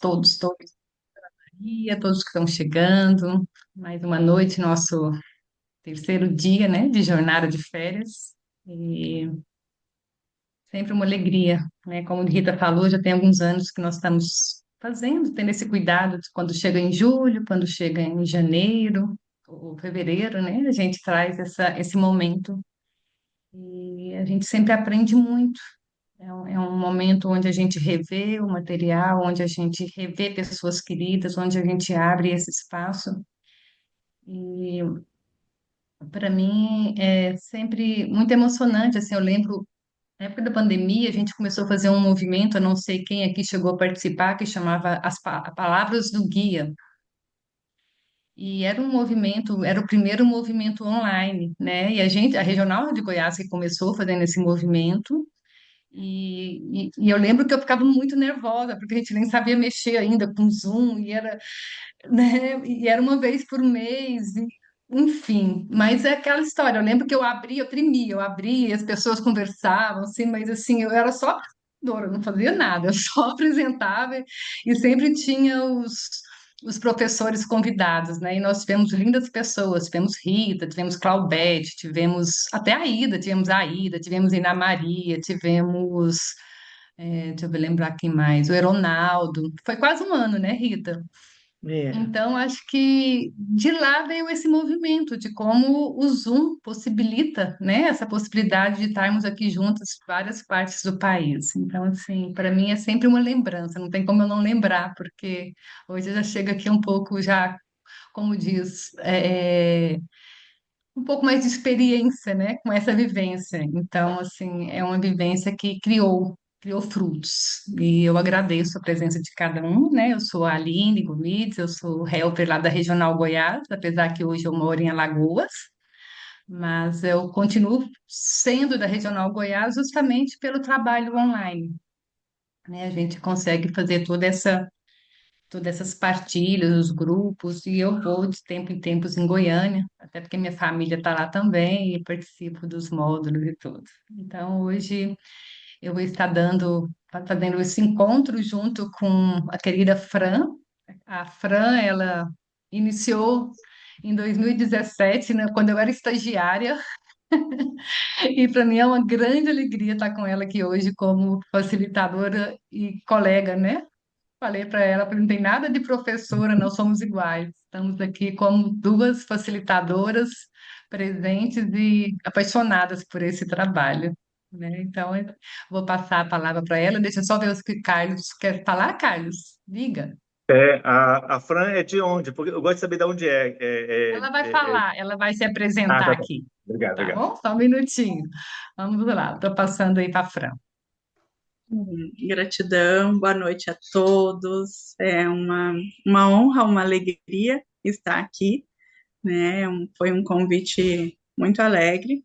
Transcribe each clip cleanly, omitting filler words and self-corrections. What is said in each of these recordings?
todos, e todos que estão chegando. Mais uma noite, nosso terceiro dia, né, de jornada de férias. E sempre uma alegria, né? Como a Rita falou, já tem alguns anos que nós estamos fazendo, tendo esse cuidado de quando chega em julho, quando chega em janeiro ou fevereiro, né? A gente traz esse momento e a gente sempre aprende muito. É um momento onde a gente revê o material, onde a gente revê pessoas queridas, onde a gente abre esse espaço. E para mim é sempre muito emocionante. Assim, eu lembro, na época da pandemia, a gente começou a fazer um movimento, eu não sei quem aqui chegou a participar, que chamava Palavras do Guia. E era um movimento, era o primeiro movimento online, né? E a Regional de Goiás que começou fazendo esse movimento. E eu lembro que eu ficava muito nervosa, porque a gente nem sabia mexer ainda com Zoom, né? E era uma vez por mês, enfim. Mas é aquela história. Eu lembro que eu abria, eu tremia, eu abria, e as pessoas conversavam, assim, mas assim, eu era só apresentadora, eu não fazia nada, eu só apresentava e sempre tinha os professores convidados, né? E nós tivemos lindas pessoas, tivemos Rita, tivemos Claudete, tivemos até a Ida, tivemos Ina Maria, tivemos, deixa eu lembrar quem mais, o Eronaldo. Foi quase um ano, né, Rita? É, Então, acho que de lá veio esse movimento de como o Zoom possibilita, né, essa possibilidade de estarmos aqui juntos em várias partes do país. Então, assim, para mim é sempre uma lembrança, não tem como eu não lembrar, porque hoje eu já chego aqui um pouco já, como diz, um pouco mais de experiência, né, com essa vivência. Então, assim, é uma vivência que criou frutos. E eu agradeço a presença de cada um, né? Eu sou a Aline Gomides, eu sou helper lá da Regional Goiás, apesar que hoje eu moro em Alagoas, mas eu continuo sendo da Regional Goiás justamente pelo trabalho online, né? A gente consegue fazer todas essas partilhas, os grupos, e eu vou de tempo em tempos em Goiânia, até porque minha família está lá também e participo dos módulos e tudo. Então, hoje eu vou estar fazendo esse encontro junto com a querida Fran. A Fran, ela iniciou em 2017, né, quando eu era estagiária, e para mim é uma grande alegria estar com ela aqui hoje como facilitadora e colega, né? Falei para ela, falei, não tem nada de professora, nós somos iguais. Estamos aqui como duas facilitadoras presentes e apaixonadas por esse trabalho, né? Então, eu vou passar a palavra para ela. Deixa eu só ver o que Carlos quer falar, Carlos. Diga. a Fran é de onde? Porque eu gosto de saber de onde é. Ela vai falar, ela vai se apresentar Tá bom. aqui, Obrigado, tá obrigado. bom? Só um minutinho. Vamos lá, estou passando aí para a Fran. Gratidão, boa noite a todos. É uma honra, uma alegria estar aqui, né? Foi um convite muito alegre.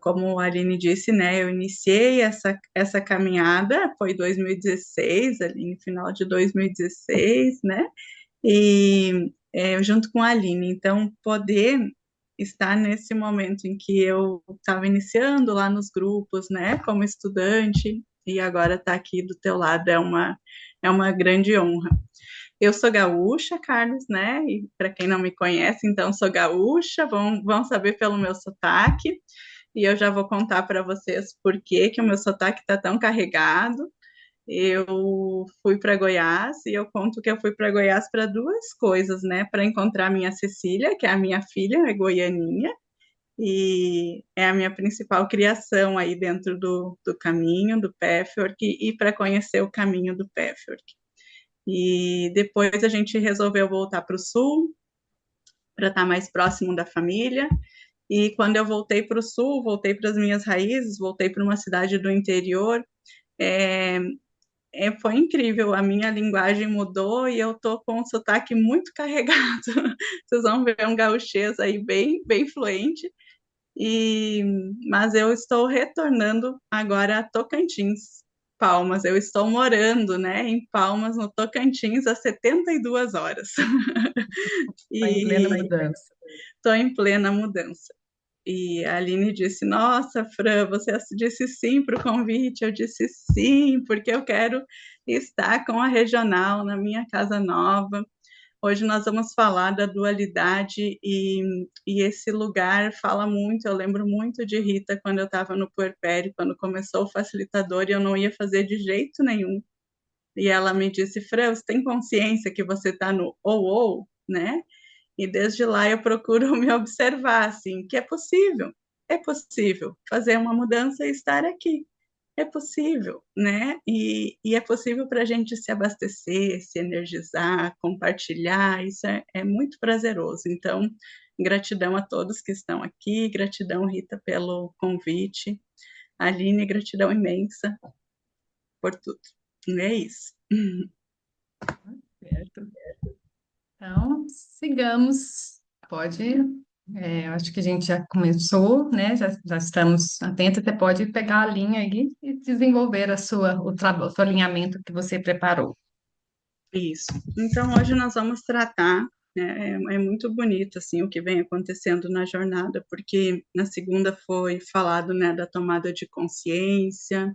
Como a Aline disse, né? Eu iniciei essa caminhada, foi 2016, ali no final de 2016, né? E junto com a Aline. Então, poder estar nesse momento em que eu estava iniciando lá nos grupos, né, como estudante, e agora estar aqui do teu lado é uma grande honra. Eu sou gaúcha, Carlos, né? E para quem não me conhece, então sou gaúcha, vão saber pelo meu sotaque, e eu já vou contar para vocês por que o meu sotaque está tão carregado. Eu fui para Goiás e eu conto que eu fui para Goiás para duas coisas, né? Para encontrar minha Cecília, que é a minha filha, é goianinha, e é a minha principal criação aí dentro do caminho do Pathwork e para conhecer o caminho do Pathwork. E depois a gente resolveu voltar para o sul, para estar mais próximo da família. E quando eu voltei para o sul, voltei para as minhas raízes, voltei para uma cidade do interior, é, foi incrível, a minha linguagem mudou e eu tô com um sotaque muito carregado. Vocês vão ver um gauchês aí bem, bem fluente. E, mas eu estou retornando agora a Tocantins, Palmas. Eu estou morando, né, em Palmas, no Tocantins, há 72 horas. Está em plena E mudança. estou em plena mudança. E a Aline disse: Nossa, Fran, você disse sim para o convite. Eu disse sim, porque eu quero estar com a regional na minha casa nova. Hoje nós vamos falar da dualidade e esse lugar fala muito. Eu lembro muito de Rita quando eu estava no puerpério, quando começou o facilitador e eu não ia fazer de jeito nenhum. E ela me disse, Fran, você tem consciência que você está no ou, né? E desde lá eu procuro me observar, assim, que é possível fazer uma mudança e estar aqui. É possível, né? E é possível para a gente se abastecer, se energizar, compartilhar, isso é muito prazeroso. Então, gratidão a todos que estão aqui, gratidão, Rita, pelo convite, Aline, gratidão imensa por tudo. É isso. Certo. Então, sigamos. Pode. Eu acho que a gente já começou, né? Já estamos atentos. Você pode pegar a linha aí e desenvolver o seu alinhamento que você preparou. Isso. Então, hoje nós vamos tratar, né, é muito bonito, assim, o que vem acontecendo na jornada, porque na segunda foi falado, né, da tomada de consciência.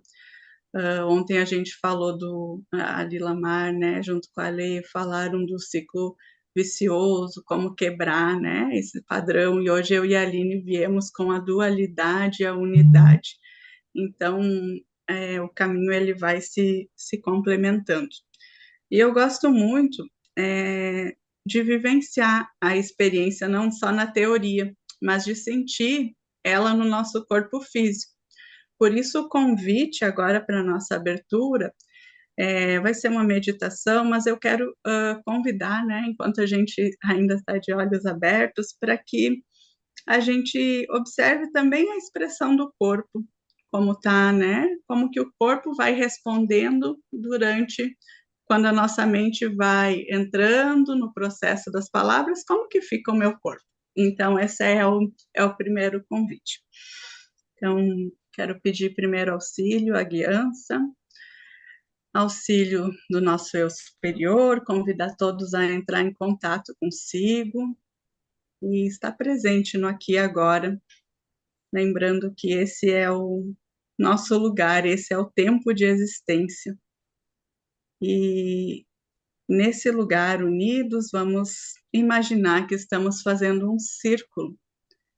Ontem a gente falou a Lilamar, né, junto com a Lei, falaram do ciclo vicioso, como quebrar, né, esse padrão, e hoje eu e a Aline viemos com a dualidade e a unidade. Então, o caminho ele vai se complementando. E eu gosto muito de vivenciar a experiência, não só na teoria, mas de sentir ela no nosso corpo físico. Por isso, o convite agora para a nossa abertura vai ser uma meditação, mas eu quero convidar, né, enquanto a gente ainda está de olhos abertos, para que a gente observe também a expressão do corpo, como tá, né? Como que o corpo vai respondendo durante quando a nossa mente vai entrando no processo das palavras, como que fica o meu corpo? Então, esse é o primeiro convite. Então, quero pedir primeiro auxílio, a guiança, auxílio do nosso eu superior, convidar todos a entrar em contato consigo e estar presente no aqui e agora, lembrando que esse é o nosso lugar, esse é o tempo de existência. E nesse lugar, unidos, vamos imaginar que estamos fazendo um círculo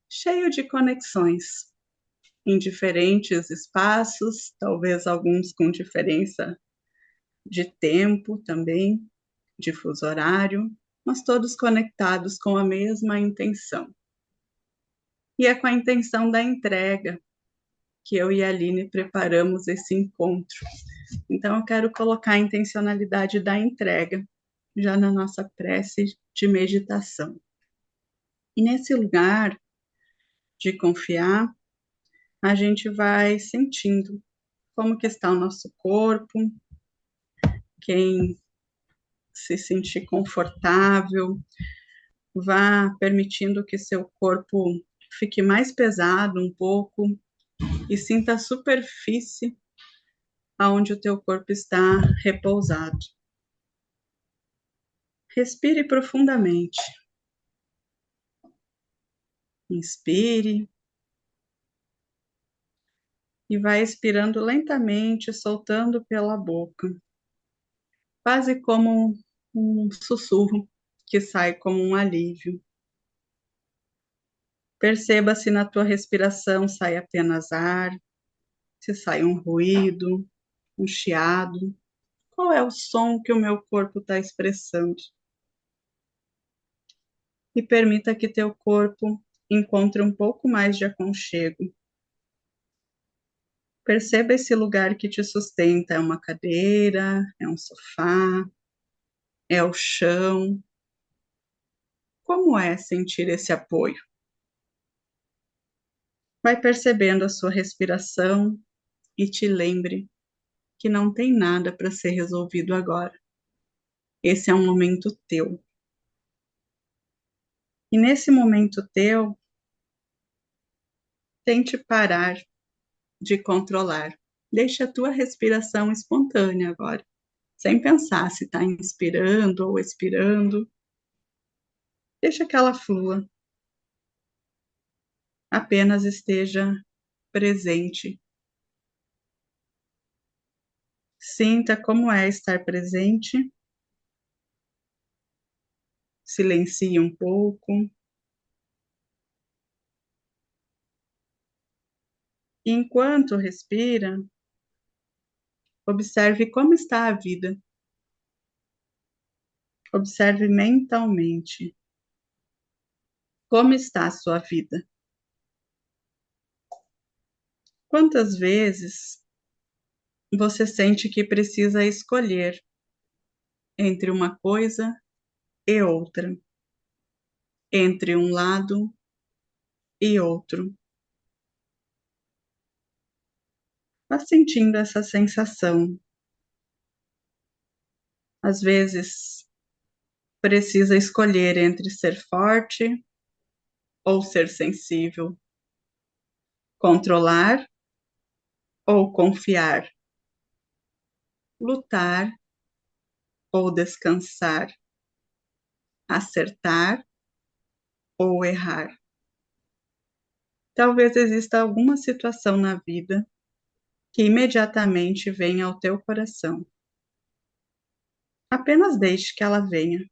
cheio de conexões em diferentes espaços, talvez alguns com diferença de tempo também, de fuso horário, mas todos conectados com a mesma intenção. E é com a intenção da entrega que eu e a Aline preparamos esse encontro. Então, eu quero colocar a intencionalidade da entrega já na nossa prece de meditação. E nesse lugar de confiar, a gente vai sentindo como que está o nosso corpo, quem se sentir confortável, vá permitindo que seu corpo fique mais pesado um pouco e sinta a superfície aonde o teu corpo está repousado. Respire profundamente. Inspire e vai expirando lentamente, soltando pela boca, quase como um sussurro que sai como um alívio. Perceba se na tua respiração sai apenas ar, se sai um ruído, um chiado. Qual é o som que o meu corpo está expressando? E permita que teu corpo encontre um pouco mais de aconchego. Perceba esse lugar que te sustenta. É uma cadeira, é um sofá, é o chão. Como é sentir esse apoio? Vai percebendo a sua respiração e te lembre que não tem nada para ser resolvido agora. Esse é um momento teu. E nesse momento teu, tente parar de controlar. Deixe a tua respiração espontânea agora, sem pensar se está inspirando ou expirando. Deixa que ela flua. Apenas esteja presente. Sinta como é estar presente. Silencie um pouco. Enquanto respira, observe como está a vida. Observe mentalmente como está a sua vida. Quantas vezes você sente que precisa escolher entre uma coisa e outra, entre um lado e outro? Vá sentindo essa sensação. Às vezes, precisa escolher entre ser forte ou ser sensível, controlar ou confiar, lutar ou descansar, acertar ou errar. Talvez exista alguma situação na vida que imediatamente venha ao teu coração. Apenas deixe que ela venha.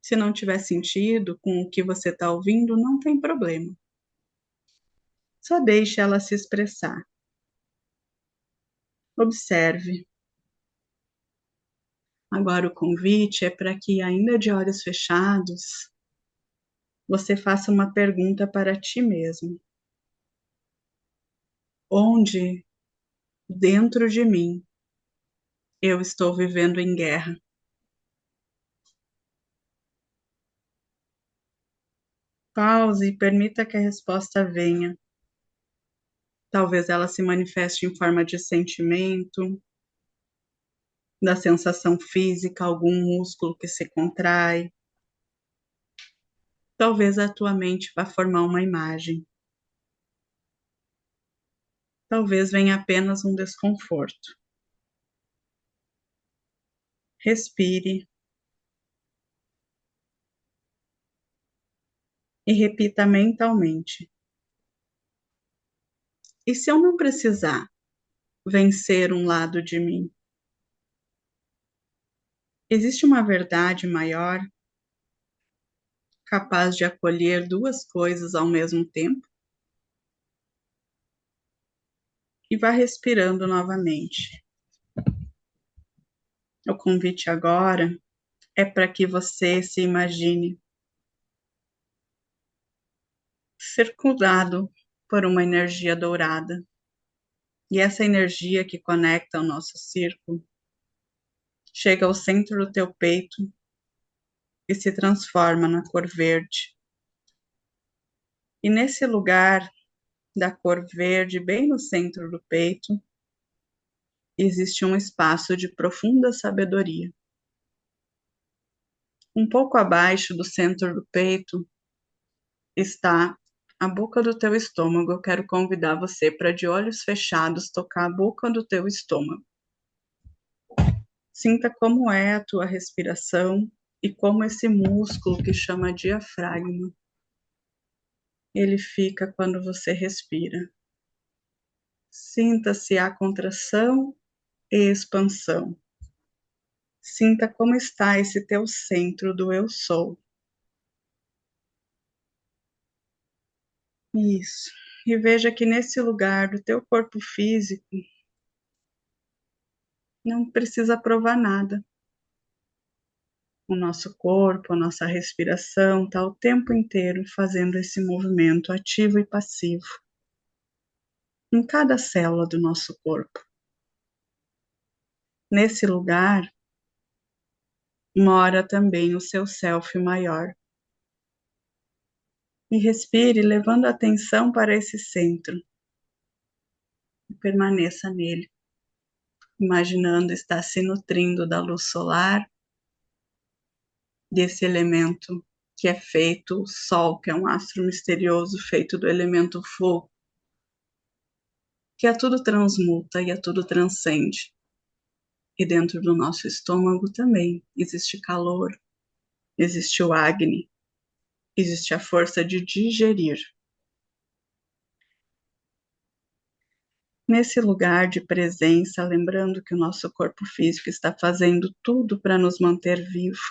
Se não tiver sentido com o que você está ouvindo, não tem problema. Só deixe ela se expressar. Observe. Agora o convite é para que, ainda de olhos fechados, você faça uma pergunta para ti mesmo. Onde, dentro de mim, eu estou vivendo em guerra? Pause e permita que a resposta venha. Talvez ela se manifeste em forma de sentimento, da sensação física, algum músculo que se contrai. Talvez a tua mente vá formar uma imagem. Talvez venha apenas um desconforto. Respire e repita mentalmente. E se eu não precisar vencer um lado de mim? Existe uma verdade maior, capaz de acolher duas coisas ao mesmo tempo? E vá respirando novamente. O convite agora é para que você se imagine circundado por uma energia dourada. E essa energia que conecta o nosso círculo chega ao centro do teu peito e se transforma na cor verde. E nesse lugar da cor verde, bem no centro do peito, existe um espaço de profunda sabedoria. Um pouco abaixo do centro do peito está a boca do teu estômago. Eu quero convidar você para, de olhos fechados, tocar a boca do teu estômago. Sinta como é a tua respiração e como esse músculo que chama diafragma, ele fica quando você respira. Sinta-se a contração e expansão. Sinta como está esse teu centro do eu sou. Isso. E veja que nesse lugar do teu corpo físico não precisa provar nada. O nosso corpo, a nossa respiração está o tempo inteiro fazendo esse movimento ativo e passivo em cada célula do nosso corpo. Nesse lugar mora também o seu self maior. E respire, levando a atenção para esse centro. E permaneça nele, imaginando estar se nutrindo da luz solar, desse elemento que é feito, o Sol, que é um astro misterioso feito do elemento fogo, que a tudo transmuta e a tudo transcende. E dentro do nosso estômago também existe calor, existe o Agni, existe a força de digerir. nesse lugar de presença, lembrando que o nosso corpo físico está fazendo tudo para nos manter vivo.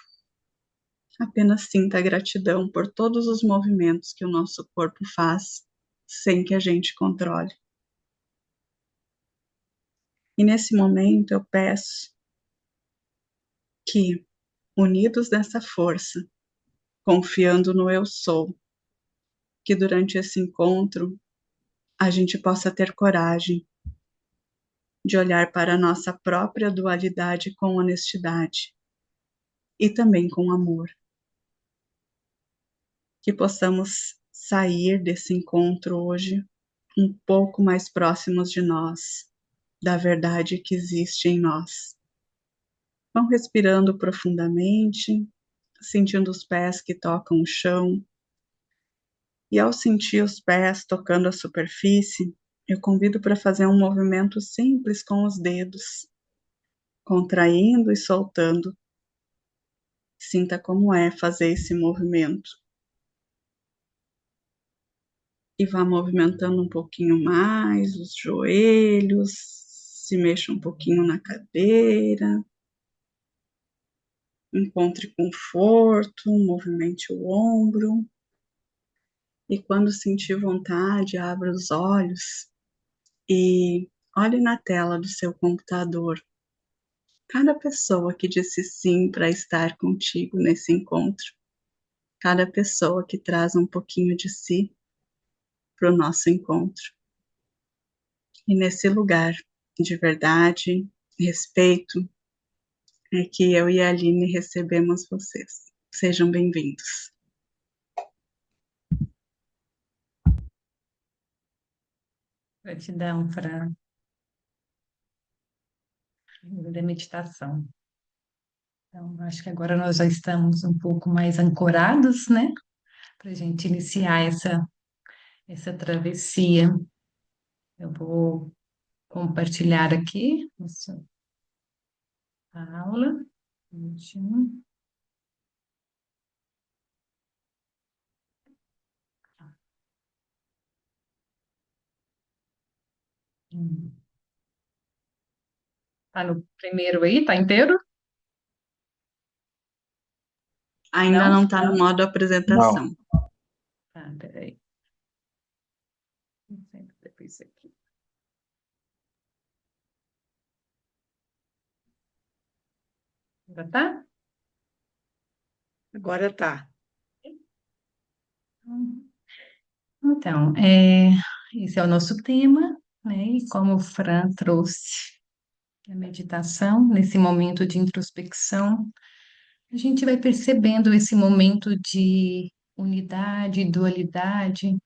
Apenas sinta a gratidão por todos os movimentos que o nosso corpo faz, sem que a gente controle. E nesse momento eu peço que, unidos nessa força, confiando no eu sou, que durante esse encontro a gente possa ter coragem de olhar para a nossa própria dualidade com honestidade e também com amor. Que possamos sair desse encontro hoje um pouco mais próximos de nós, da verdade que existe em nós. Vão respirando profundamente, sentindo os pés que tocam o chão. E ao sentir os pés tocando a superfície, eu convido para fazer um movimento simples com os dedos, contraindo e soltando. Sinta como é fazer esse movimento. E vá movimentando um pouquinho mais os joelhos, se mexa um pouquinho na cadeira, encontre conforto, movimente o ombro. E quando sentir vontade, abra os olhos e olhe na tela do seu computador cada pessoa que disse sim para estar contigo nesse encontro, cada pessoa que traz um pouquinho de si para o nosso encontro. E nesse lugar de verdade, respeito, é que eu e a Aline recebemos vocês. Sejam bem-vindos. Gratidão para a meditação. Então, acho que agora nós já estamos um pouco mais ancorados, né? Para a gente iniciar essa travessia. Eu vou compartilhar aqui nossa aula. Um minutinho. Tá no primeiro aí? Tá inteiro? Ainda Não? não está no modo Não. apresentação. Tá, peraí. Depois aqui. Já tá? Agora tá. Então, esse é o nosso tema, né? E como o Fran trouxe a meditação, nesse momento de introspecção, a gente vai percebendo esse momento de unidade, dualidade,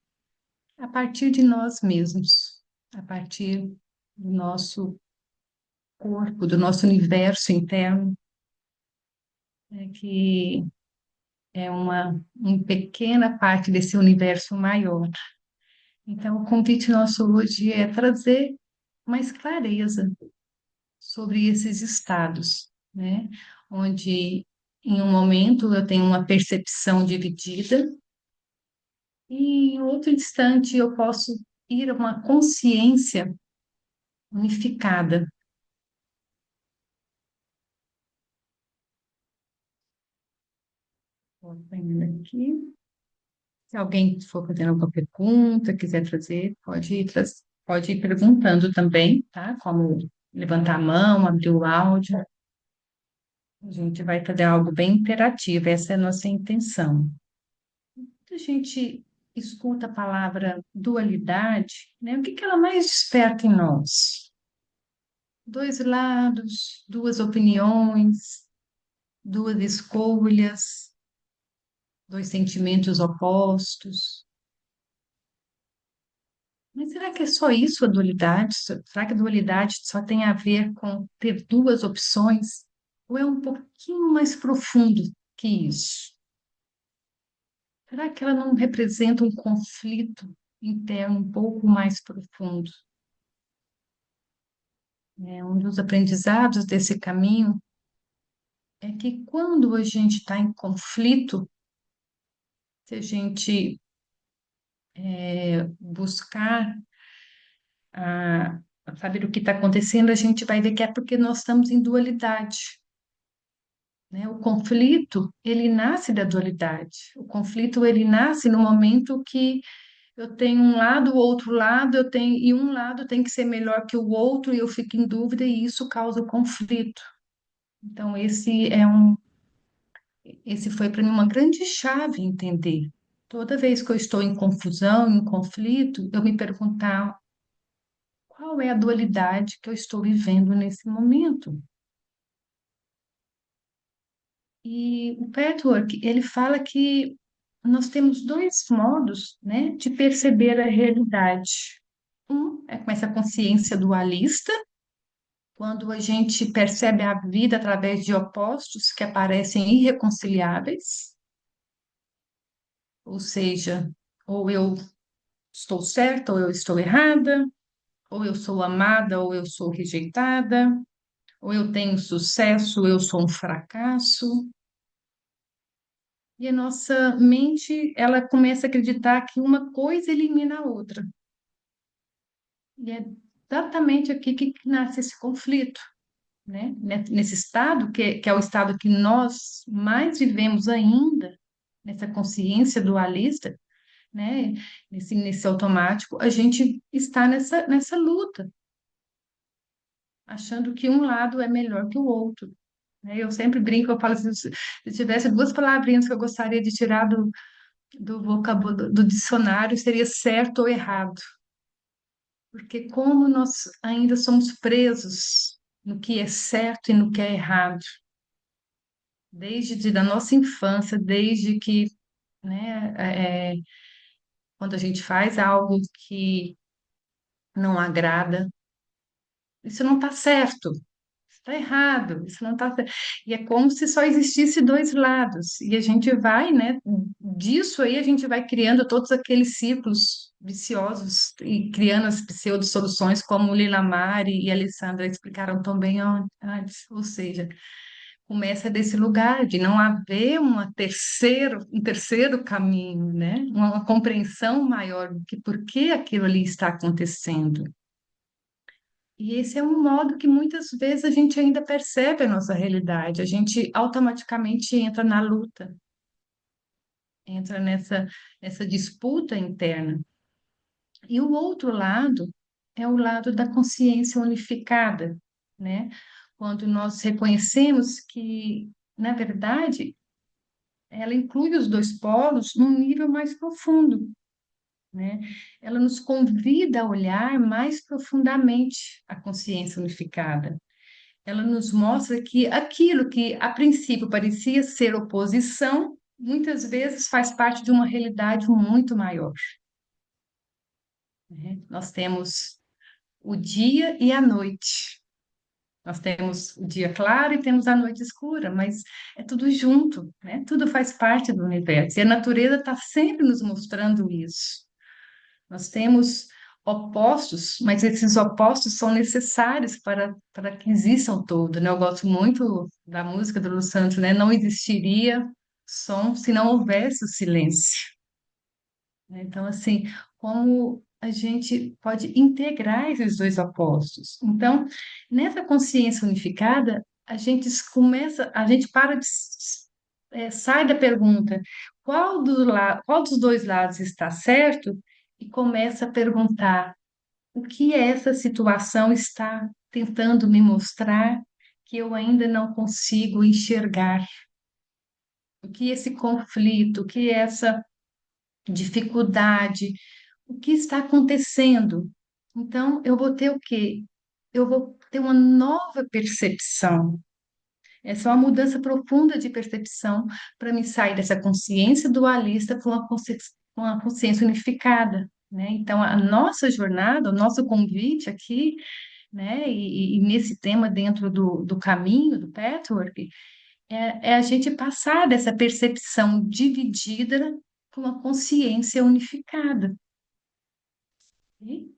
a partir de nós mesmos, a partir do nosso corpo, do nosso universo interno, né? Que é uma pequena parte desse universo maior. Então, o convite nosso hoje é trazer mais clareza sobre esses estados, né? Onde em um momento eu tenho uma percepção dividida e em outro instante eu posso ir a uma consciência unificada. Vou indo aqui. Se alguém for fazendo alguma pergunta, quiser trazer, pode ir perguntando também, tá? Como levantar a mão, abrir o áudio. A gente vai fazer algo bem interativo, essa é a nossa intenção. Quando a gente escuta a palavra dualidade, né, o que que ela mais desperta em nós? Dois lados, duas opiniões, duas escolhas, dois sentimentos opostos. Mas será que é só isso a dualidade? Será que a dualidade só tem a ver com ter duas opções? Ou é um pouquinho mais profundo que isso? Será que ela não representa um conflito interno um pouco mais profundo? Um dos aprendizados desse caminho é que quando a gente está em conflito, se a gente buscar a saber o que está acontecendo, a gente vai ver que é porque nós estamos em dualidade, né? O conflito, ele nasce da dualidade. O conflito, ele nasce no momento que eu tenho um lado, o outro lado, eu tenho, e um lado tem que ser melhor que o outro, e eu fico em dúvida, e isso causa o conflito. Então, esse foi para mim uma grande chave entender. Toda vez que eu estou em confusão, em conflito, eu me perguntar qual é a dualidade que eu estou vivendo nesse momento. E o Patchwork, ele fala que nós temos dois modos, né, de perceber a realidade. Um é com essa consciência dualista, quando a gente percebe a vida através de opostos que aparecem irreconciliáveis, ou seja, ou eu estou certa ou eu estou errada, ou eu sou amada ou eu sou rejeitada, ou eu tenho sucesso ou eu sou um fracasso. E a nossa mente, ela começa a acreditar que uma coisa elimina a outra. E é exatamente aqui que nasce esse conflito, né? Nesse estado, que é o estado que nós mais vivemos ainda, nessa consciência dualista, né? Nesse automático, a gente está nessa luta, achando que um lado é melhor que o outro, né? Eu sempre brinco, eu falo assim, se tivesse duas palavrinhas que eu gostaria de tirar do vocabulário do dicionário, seria certo ou errado, porque como nós ainda somos presos no que é certo e no que é errado, da nossa infância, desde que, né, quando a gente faz algo que não agrada, isso não está certo. Está errado, isso não está certo. E é como se só existisse dois lados. E a gente vai, né? Disso aí a gente vai criando todos aqueles ciclos viciosos e criando as pseudo-soluções, como Lila Mari e a Alessandra explicaram tão bem antes. Ou seja, começa desse lugar de não haver um terceiro caminho, né? Uma compreensão maior do que por que aquilo ali está acontecendo. E esse é um modo que muitas vezes a gente ainda percebe a nossa realidade, a gente automaticamente entra na luta, entra nessa disputa interna. E o outro lado é o lado da consciência unificada, né? Quando nós reconhecemos que, na verdade, ela inclui os dois polos num nível mais profundo, né? Ela nos convida a olhar mais profundamente a consciência unificada. Ela nos mostra que aquilo que a princípio parecia ser oposição, muitas vezes faz parte de uma realidade muito maior, né? Nós temos o dia e a noite. Nós temos o dia claro e temos a noite escura, mas é tudo junto, né? Tudo faz parte do universo. E a natureza está sempre nos mostrando isso. Nós temos opostos, mas esses opostos são necessários para que exista o todo, né? Eu gosto muito da música do Lu Santos, né? Não existiria som se não houvesse o silêncio, né? Então, assim, como a gente pode integrar esses dois opostos? Então, nessa consciência unificada, a gente para de, sai da pergunta qual dos dois lados está certo e começa a perguntar o que essa situação está tentando me mostrar que eu ainda não consigo enxergar, o que esse conflito, o que essa dificuldade, o que está acontecendo. Então, eu vou ter o quê? Eu vou ter uma nova percepção. É só uma mudança profunda de percepção para me sair dessa consciência dualista para uma consciência unificada, né? Então, a nossa jornada, o nosso convite aqui, né, e nesse tema dentro do caminho do Patchwork, é a gente passar dessa percepção dividida para uma consciência unificada. Ok?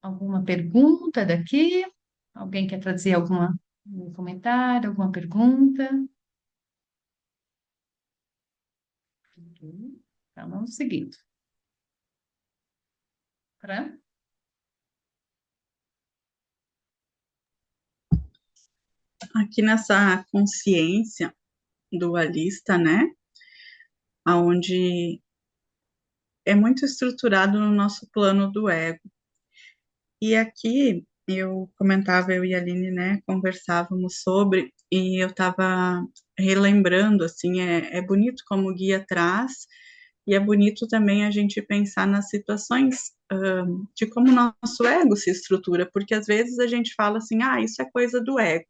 Alguma pergunta daqui? Alguém quer trazer algum comentário, alguma pergunta? Ok. Então, vamos seguindo. Fran? Aqui nessa consciência dualista, né, onde é muito estruturado no nosso plano do ego. E aqui eu comentava, eu e a Aline, né, conversávamos sobre, e eu estava relembrando, assim, é bonito como o guia traz, e é bonito também a gente pensar nas situações de como o nosso ego se estrutura, porque às vezes a gente fala assim, ah, isso é coisa do ego,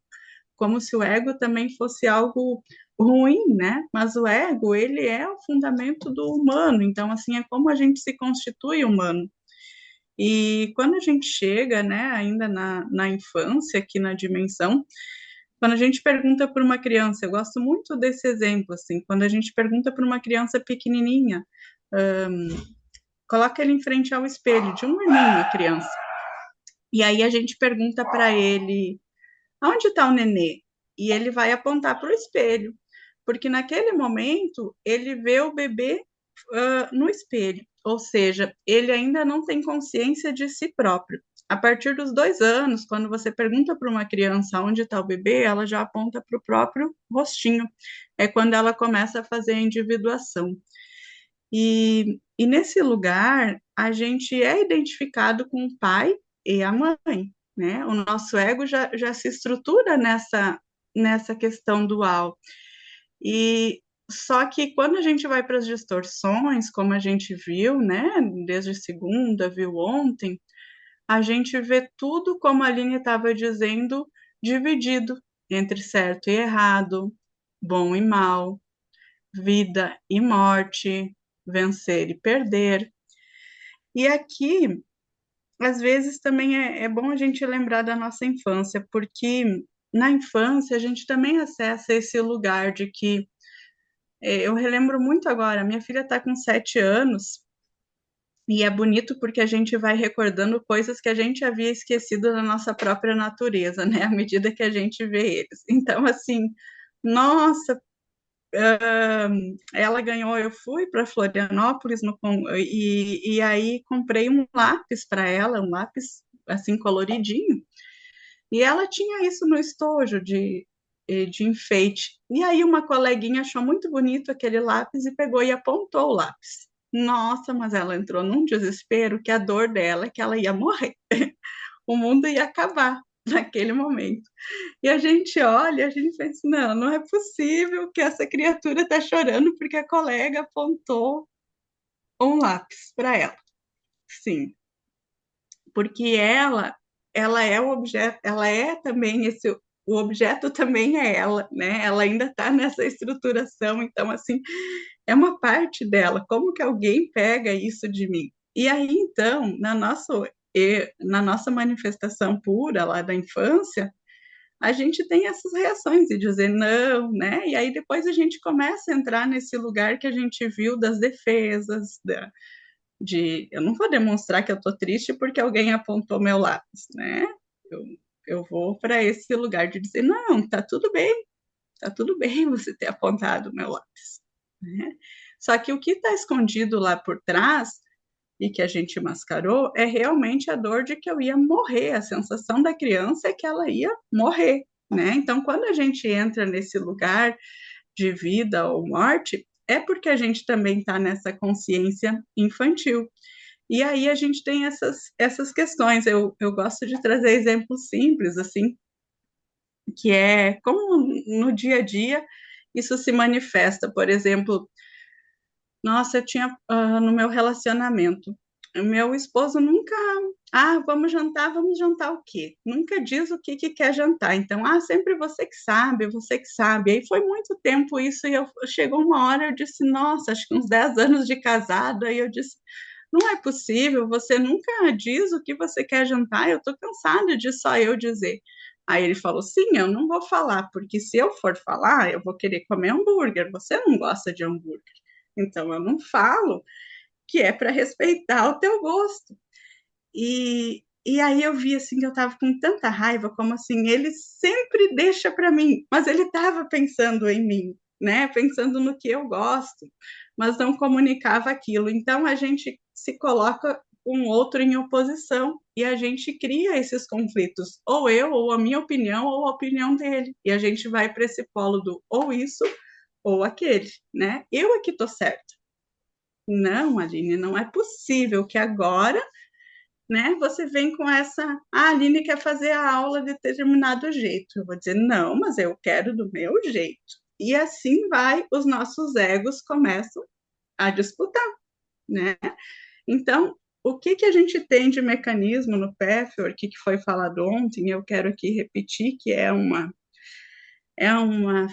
como se o ego também fosse algo ruim, né? Mas o ego, ele é o fundamento do humano, então, assim, é como a gente se constitui humano. E quando a gente chega, né, ainda na infância, aqui na dimensão, quando a gente pergunta para uma criança, eu gosto muito desse exemplo, assim, quando a gente pergunta para uma criança pequenininha, coloca ele em frente ao espelho, de um aninho, a criança, e aí a gente pergunta para ele, aonde está o nenê? E ele vai apontar para o espelho, porque naquele momento ele vê o bebê no espelho, ou seja, ele ainda não tem consciência de si próprio. A partir dos 2 anos, quando você pergunta para uma criança onde está o bebê, ela já aponta para o próprio rostinho. É quando ela começa a fazer a individuação. E nesse lugar, a gente é identificado com o pai e a mãe, né? O nosso ego já se estrutura nessa questão dual. E só que quando a gente vai para as distorções, como a gente viu, né, desde segunda, viu ontem, a gente vê tudo, como a Aline estava dizendo, dividido entre certo e errado, bom e mal, vida e morte, vencer e perder. E aqui, às vezes, também é bom a gente lembrar da nossa infância, porque na infância a gente também acessa esse lugar de que eu relembro muito agora, minha filha está com 7 anos e é bonito porque a gente vai recordando coisas que a gente havia esquecido da nossa própria natureza, né? À medida que a gente vê eles. Então, assim, nossa, ela ganhou, eu fui para Florianópolis e aí comprei um lápis para ela, um lápis assim coloridinho, e ela tinha isso no estojo de enfeite. E aí uma coleguinha achou muito bonito aquele lápis e pegou e apontou o lápis. Nossa, mas ela entrou num desespero que a dor dela é que ela ia morrer. O mundo ia acabar naquele momento. E a gente olha, a gente pensa, não, não é possível que essa criatura está chorando porque a colega apontou um lápis para ela. Sim, porque ela é o objeto, ela é também esse, o objeto também é ela, né? Ela ainda está nessa estruturação, então assim, é uma parte dela. Como que alguém pega isso de mim? E aí então, na nossa manifestação pura lá da infância, a gente tem essas reações de dizer não, né? E aí depois a gente começa a entrar nesse lugar que a gente viu das defesas, de eu não vou demonstrar que eu estou triste porque alguém apontou meu lápis, né? Eu, eu vou para esse lugar de dizer, não, tá tudo bem você ter apontado meu lápis, né? Só que o que está escondido lá por trás e que a gente mascarou é realmente a dor de que eu ia morrer, a sensação da criança é que ela ia morrer, né? Então, quando a gente entra nesse lugar de vida ou morte, é porque a gente também está nessa consciência infantil. E aí a gente tem essas questões. Eu gosto de trazer exemplos simples, assim, que é como no dia a dia isso se manifesta. Por exemplo, nossa, eu tinha no meu relacionamento, meu esposo nunca, vamos jantar o quê? Nunca diz o que quer jantar. Então, sempre você que sabe, você que sabe. Aí foi muito tempo isso e chegou uma hora eu disse, nossa, acho que uns 10 anos de casado, aí eu disse, não é possível, você nunca diz o que você quer jantar, eu estou cansada de só eu dizer. Aí ele falou, sim, eu não vou falar, porque se eu for falar, eu vou querer comer hambúrguer, você não gosta de hambúrguer. Então eu não falo, que é para respeitar o teu gosto. E aí eu vi assim que eu estava com tanta raiva, como assim, ele sempre deixa para mim, mas ele estava pensando em mim, né? Pensando no que eu gosto, mas não comunicava aquilo. Então a gente se coloca um outro em oposição, e a gente cria esses conflitos, ou eu, ou a minha opinião, ou a opinião dele, e a gente vai para esse polo do ou isso, ou aquele, né? Eu aqui tô certa. Não, Aline, não é possível que agora, né, você vem com essa, a Aline quer fazer a aula de determinado jeito. Eu vou dizer, não, mas eu quero do meu jeito. E assim vai, os nossos egos começam a disputar, né? Então, o que que a gente tem de mecanismo no Pathwork que foi falado ontem, eu quero aqui repetir que é uma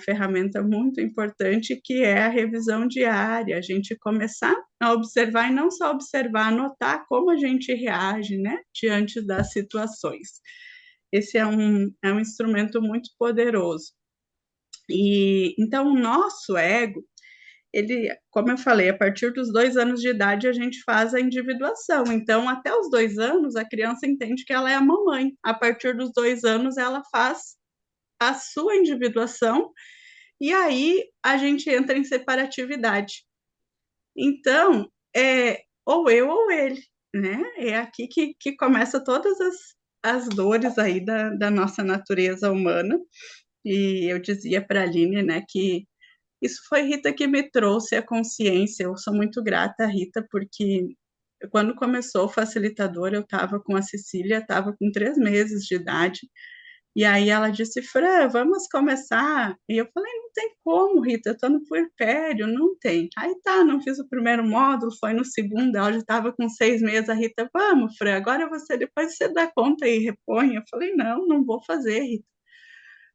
ferramenta muito importante, que é a revisão diária, a gente começar a observar, e não só observar, anotar como a gente reage, né, diante das situações. Esse é um instrumento muito poderoso. E então o nosso ego, ele, como eu falei, a partir dos 2 anos de idade a gente faz a individuação. Então, até os 2 anos, a criança entende que ela é a mamãe. A partir dos 2 anos, ela faz a sua individuação, e aí a gente entra em separatividade. Então, ou eu ou ele, né? É aqui que começa todas as dores aí da nossa natureza humana. E eu dizia para a Aline, né, que isso foi Rita que me trouxe a consciência. Eu sou muito grata a Rita, porque quando começou o facilitador, eu estava com a Cecília, estava com 3 meses de idade, e aí ela disse, Fran, vamos começar. E eu falei, não tem como, Rita, eu estou no puerpério, não tem. Aí tá, não fiz o primeiro módulo, foi no segundo, ela já estava com 6 meses, a Rita, vamos, Fran, agora você, depois você dá conta e repõe. Eu falei, não, não vou fazer, Rita.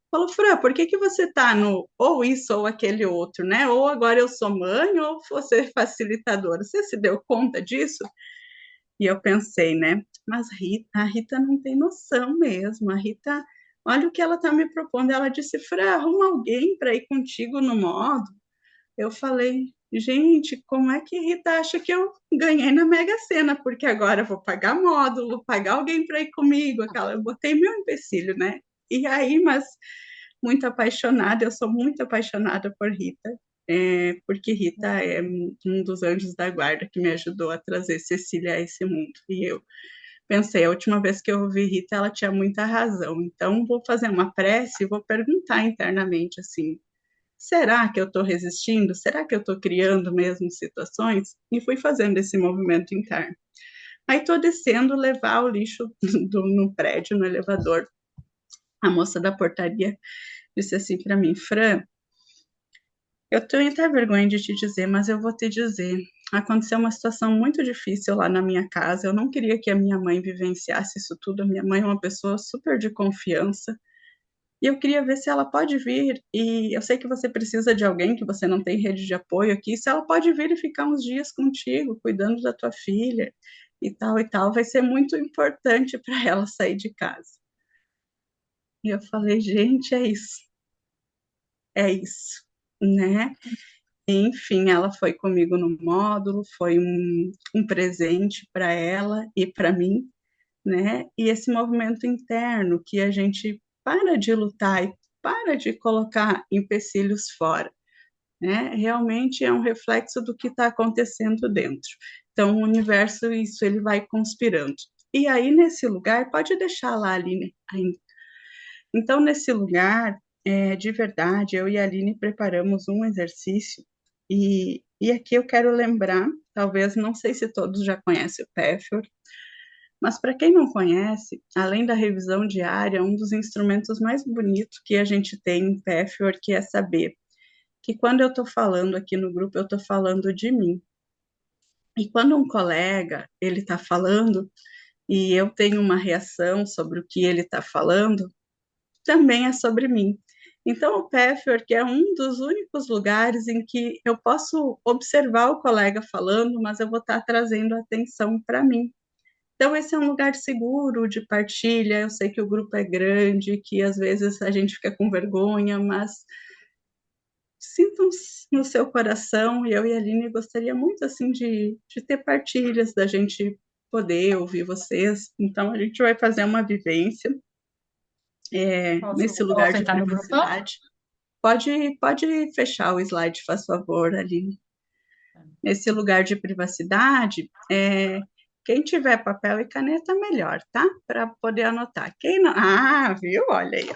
Falou, Fran, por que que você está no ou isso ou aquele outro, né? Ou agora eu sou mãe, ou você é facilitadora. Você se deu conta disso? E eu pensei, né? Mas a Rita não tem noção mesmo. A Rita, olha o que ela está me propondo. Ela disse, Fran, arruma alguém para ir contigo no modo. Eu falei, gente, como é que Rita acha que eu ganhei na Mega Sena? Porque agora eu vou pagar módulo, pagar alguém para ir comigo. Eu botei meu empecilho, né? E aí, mas muito apaixonada, eu sou muito apaixonada por Rita, porque Rita é um dos anjos da guarda que me ajudou a trazer Cecília a esse mundo. E eu pensei, a última vez que eu ouvi Rita, ela tinha muita razão. Então, vou fazer uma prece e vou perguntar internamente assim: será que eu estou resistindo? Será que eu estou criando mesmo situações? E fui fazendo esse movimento interno. Aí estou descendo levar o lixo no prédio, no elevador. A moça da portaria disse assim para mim, Fran, eu tenho até vergonha de te dizer, mas eu vou te dizer. Aconteceu uma situação muito difícil lá na minha casa. Eu não queria que a minha mãe vivenciasse isso tudo. A minha mãe é uma pessoa super de confiança. E eu queria ver se ela pode vir. E eu sei que você precisa de alguém, que você não tem rede de apoio aqui. Se ela pode vir e ficar uns dias contigo, cuidando da tua filha e tal e tal, vai ser muito importante para ela sair de casa. E eu falei, gente, é isso, né? Enfim, ela foi comigo no módulo, foi um presente para ela e para mim, né? E esse movimento interno que a gente para de lutar e para de colocar empecilhos fora, né? Realmente é um reflexo do que está acontecendo dentro. Então, o universo, isso ele vai conspirando. E aí, nesse lugar, pode deixar lá, Aline, ainda. Então, nesse lugar, de verdade, eu e a Aline preparamos um exercício, e aqui eu quero lembrar, talvez, não sei se todos já conhecem o Pathwork, mas para quem não conhece, além da revisão diária, um dos instrumentos mais bonitos que a gente tem em Pathwork é saber que quando eu estou falando aqui no grupo, eu estou falando de mim. E quando um colega ele está falando e eu tenho uma reação sobre o que ele está falando, também é sobre mim. Então, o Pathwork é um dos únicos lugares em que eu posso observar o colega falando, mas eu vou estar trazendo atenção para mim. Então, esse é um lugar seguro de partilha. Eu sei que o grupo é grande, que às vezes a gente fica com vergonha, mas sintam no seu coração. E eu e a Aline gostaria muito assim de ter partilhas, da gente poder ouvir vocês. Então, a gente vai fazer uma vivência nesse lugar Posso de entrar no grupão? privacidade. Pode fechar o slide, faz favor, Aline. Nesse lugar de privacidade, Quem tiver papel e caneta, melhor, tá? Para poder anotar. Quem não. Ah, viu? Olha aí.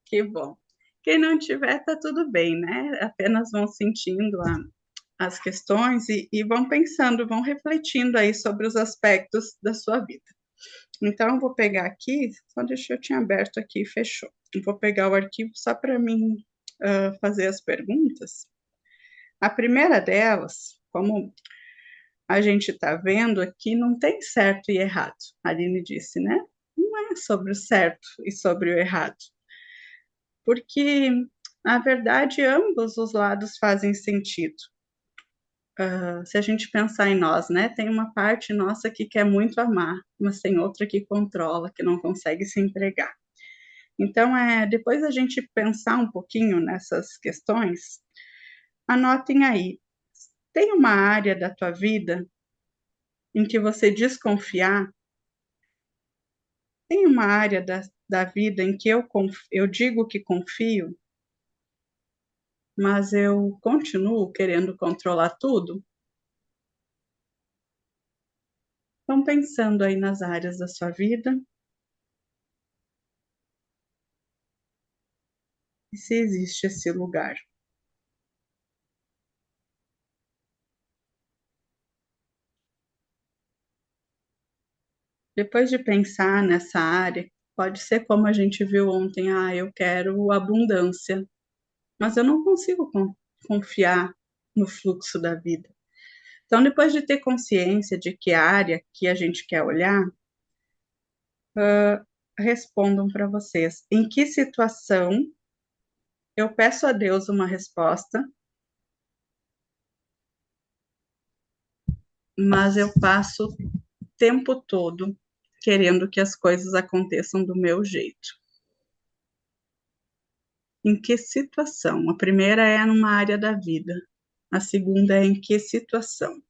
Que bom. Quem não tiver, tá tudo bem, né? Apenas vão sentindo as questões e vão pensando, vão refletindo aí sobre os aspectos da sua vida. Então, eu vou pegar aqui, só deixa eu tinha aberto aqui e fechou. Eu vou pegar o arquivo só para mim fazer as perguntas. A primeira delas, como a gente está vendo aqui, não tem certo e errado. A Aline disse, né? Não é sobre o certo e sobre o errado. Porque, na verdade, ambos os lados fazem sentido. Se a gente pensar em nós, né? Tem uma parte nossa que quer muito amar, mas tem outra que controla, que não consegue se entregar. Então, depois a gente pensar um pouquinho nessas questões, anotem aí. Tem uma área da tua vida em que você desconfiar? Tem uma área da vida em que eu digo que confio, mas eu continuo querendo controlar tudo? Vão pensando aí nas áreas da sua vida e se existe esse lugar. Depois de pensar nessa área, pode ser como a gente viu ontem, eu quero abundância, mas eu não consigo confiar no fluxo da vida. Então, depois de ter consciência de que área que a gente quer olhar, respondam para vocês. Em que situação eu peço a Deus uma resposta, mas eu passo o tempo todo querendo que as coisas aconteçam do meu jeito? Em que situação? A primeira é numa área da vida. A segunda é em que situação?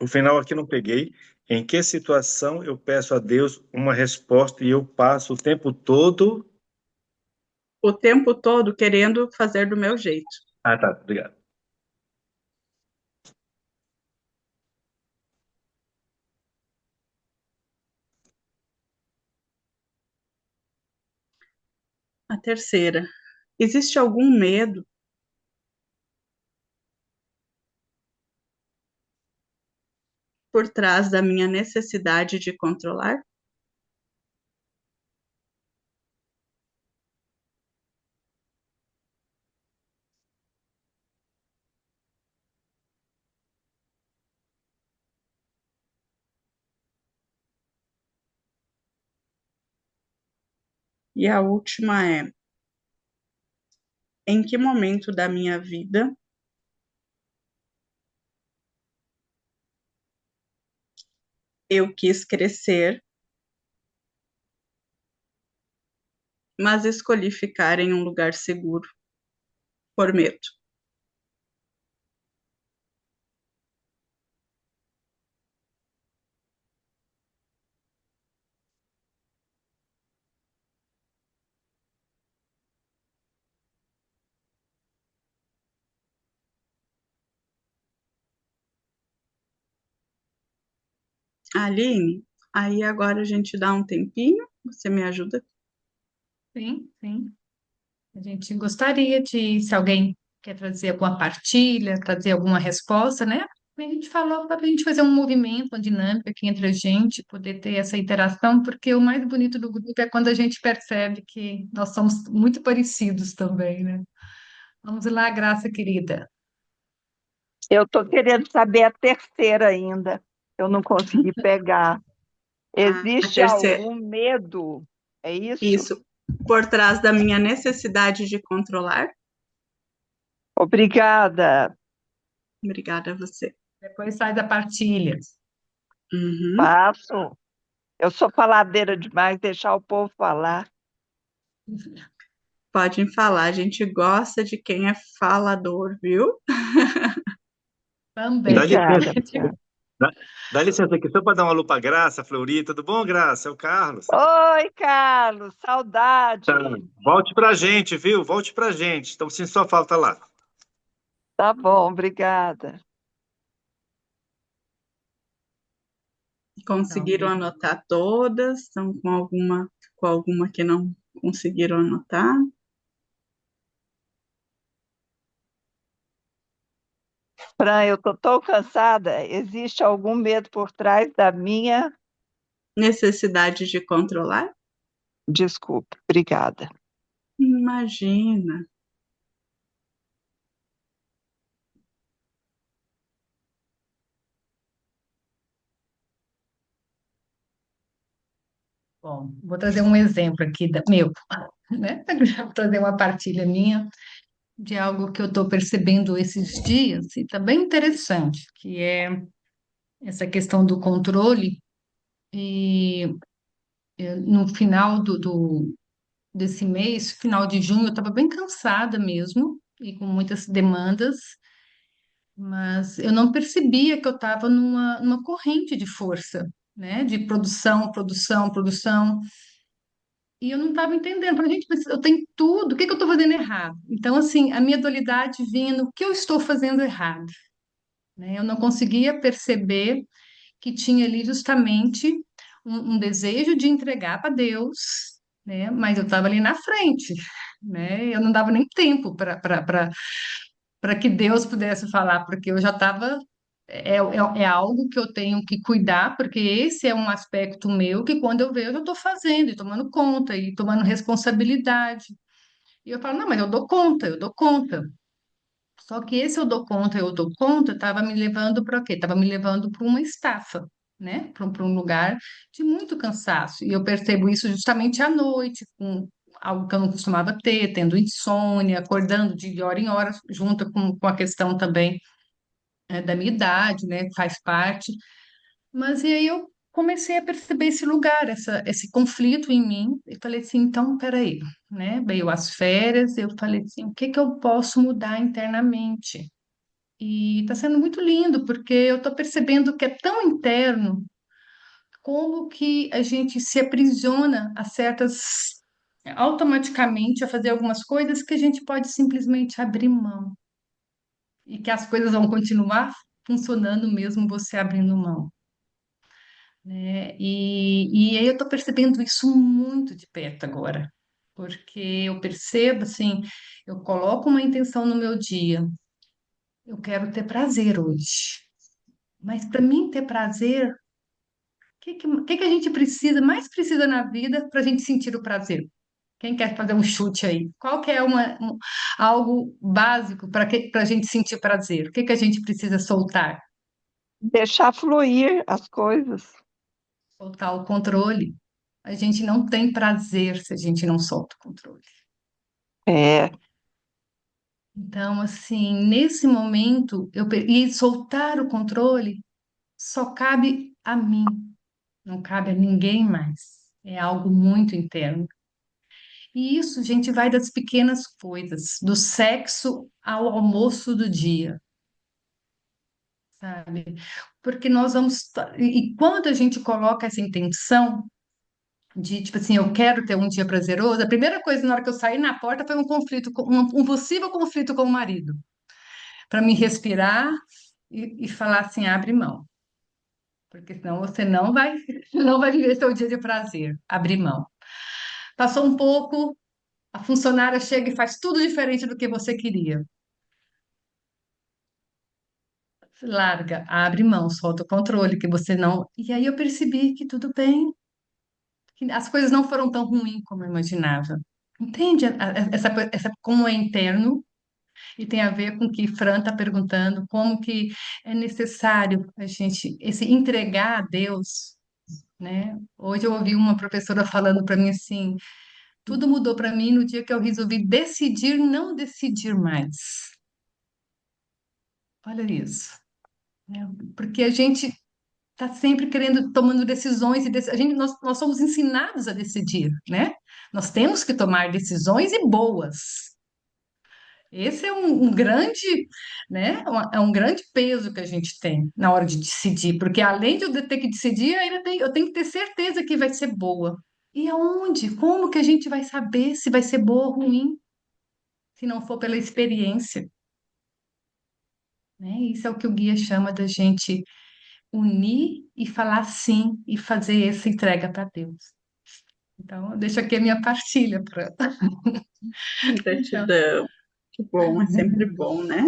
O final aqui não peguei. Em que situação eu peço a Deus uma resposta e eu passo o tempo todo. O tempo todo querendo fazer do meu jeito. Ah, tá, obrigado. A terceira, existe algum medo por trás da minha necessidade de controlar? E a última é: em que momento da minha vida eu quis crescer, mas escolhi ficar em um lugar seguro por medo? Aline, aí agora a gente dá um tempinho, você me ajuda? Sim, sim. A gente gostaria de, se alguém quer trazer alguma partilha, trazer alguma resposta, né? A gente falou para a gente fazer um movimento, uma dinâmica aqui entre a gente, poder ter essa interação, porque o mais bonito do grupo é quando a gente percebe que nós somos muito parecidos também, né? Vamos lá, Graça querida. Eu estou querendo saber a terceira ainda. Eu não consegui pegar. A Existe terceira, algum medo? É isso? isso, por trás da minha necessidade de controlar? Obrigada. Obrigada a você. Depois faz a partilha. Uhum. Passo. Eu sou faladeira demais, deixar o povo falar. Podem falar, a gente gosta de quem é falador, viu? Também. Dá Obrigada. licença, Dá, dá licença aqui, só para dar uma alô para Graça, Flori. Tudo bom, Graça? É o Carlos. Oi, Carlos, Tá. saudade. Volte pra gente, viu? Volte pra gente. Estamos sentindo sua falta lá. Tá bom, obrigada. Então, Conseguiram anotar todas? Estão com alguma que não conseguiram anotar? Fran, eu tô tão cansada. Existe algum medo por trás da minha? Necessidade de controlar? Desculpe, obrigada. Imagina. bom, vou trazer um exemplo aqui meu, né? Vou trazer uma partilha minha de algo que eu estou percebendo esses dias, e está bem interessante, que é essa questão do controle. E no final desse mês, final de junho, eu estava bem cansada mesmo, e com muitas demandas, mas eu não percebia que eu estava numa corrente de força, né? De produção, produção, produção. E eu não estava entendendo. Falei, gente, mas eu tenho tudo, o que que eu estou fazendo errado? Então, assim, a minha dualidade vinha no que eu estou fazendo errado, né? Eu não conseguia perceber que tinha ali justamente um desejo de entregar para Deus, né? Mas eu estava ali na frente, né? Eu não dava nem tempo para que Deus pudesse falar, porque eu já estava. É algo que eu tenho que cuidar, porque esse é um aspecto meu que quando eu vejo, eu estou fazendo e tomando conta e tomando responsabilidade. E eu falo, não, mas eu dou conta, eu dou conta. Só que esse eu dou conta, estava me levando para quê? Estava me levando para uma estafa, né? Para um lugar de muito cansaço. E eu percebo isso justamente à noite, com algo que eu não costumava ter, tendo insônia, acordando de hora em hora, junto com a questão também da minha idade, né? Faz parte. Mas e aí eu comecei a perceber esse lugar, esse conflito em mim, e falei assim, então, peraí, né? Veio as férias, eu falei assim, o que que eu posso mudar internamente? E está sendo muito lindo, porque eu estou percebendo que é tão interno como que a gente se aprisiona a certas, automaticamente a fazer algumas coisas que a gente pode simplesmente abrir mão e que as coisas vão continuar funcionando mesmo você abrindo mão, né? E aí eu estou percebendo isso muito de perto agora, porque eu percebo assim, eu coloco uma intenção no meu dia, eu quero ter prazer hoje. Mas para mim ter prazer, o que que a gente precisa, mais precisa na vida para a gente sentir o prazer? Quem quer fazer um chute aí? Qual que é algo básico para a gente sentir prazer? O que que a gente precisa soltar? Deixar fluir as coisas. Soltar o controle. A gente não tem prazer se a gente não solta o controle. É, Então, assim, nesse momento, e soltar o controle só cabe a mim, não cabe a ninguém mais. É algo muito interno. E isso, gente, vai das pequenas coisas, do sexo ao almoço do dia, sabe? Porque nós vamos. E quando a gente coloca essa intenção de, tipo assim, eu quero ter um dia prazeroso, a primeira coisa na hora que eu saí na porta foi um conflito, um possível conflito com o marido, para me respirar e falar assim: abre mão, porque senão você não vai, não vai viver seu dia de prazer. Abre mão. Passou um pouco, a funcionária chega e faz tudo diferente do que você queria. Larga, abre mão, solta o controle, que você não. E aí eu percebi que tudo bem, que as coisas não foram tão ruins como eu imaginava. Entende? Como é interno e tem a ver com o que Fran está perguntando, como que é necessário a gente esse entregar a Deus, né? Hoje eu ouvi uma professora falando para mim assim, tudo mudou para mim no dia que eu resolvi decidir não decidir mais. Olha isso, né? Porque a gente está sempre querendo, tomando decisões nós somos ensinados a decidir, né? Nós temos que tomar decisões e boas. Esse é um grande, né? É um grande peso que a gente tem na hora de decidir, porque além de eu ter que decidir, eu tenho que ter certeza que vai ser boa. E aonde? Como que a gente vai saber se vai ser boa ou ruim, se não for pela experiência, né? Isso é o que o guia chama da gente unir e falar sim e fazer essa entrega para Deus. Então, eu deixo aqui a minha partilha para. Então, Gratidão. Que bom, é sempre bom, né?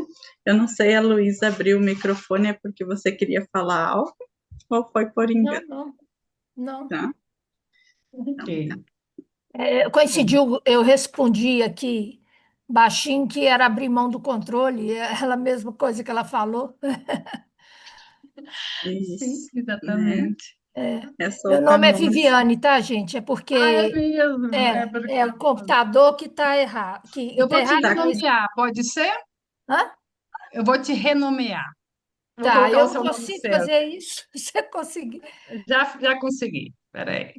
Eu não sei, a Luísa abriu o microfone, é porque você queria falar algo ou foi por Não, engano, não, não. tá? ok. Então, tá. Bom, Coincidiu, eu respondi aqui baixinho que era abrir mão do controle, é aquela mesma coisa que ela falou. Sim, isso, né? exatamente. É Meu soltar a nome é mão assim. Viviane, tá, gente? É Ah, é porque mesmo. É é porque o computador que está errado, que eu está vou te errado, Tá, mas renomear, pode ser? hã? Eu vou te renomear. Vou Tá, colocar o eu seu nome consigo certo. fazer isso. Você conseguir. Já consegui. Peraí.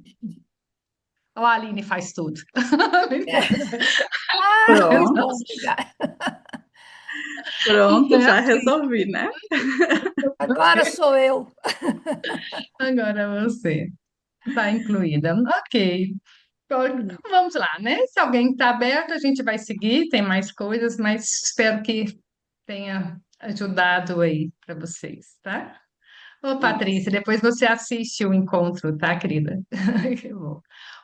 Ó, a Aline faz tudo. Que pronto, bom, obrigada. pronto, É já assim. resolvi, né? Agora sou eu. Agora você está incluída. Ok. Então, vamos lá, né? Se alguém está aberto, a gente vai seguir. Tem mais coisas, mas espero que tenha ajudado aí para vocês, tá? Ô, Patrícia, Isso. depois você assiste o encontro, tá, querida? Que bom.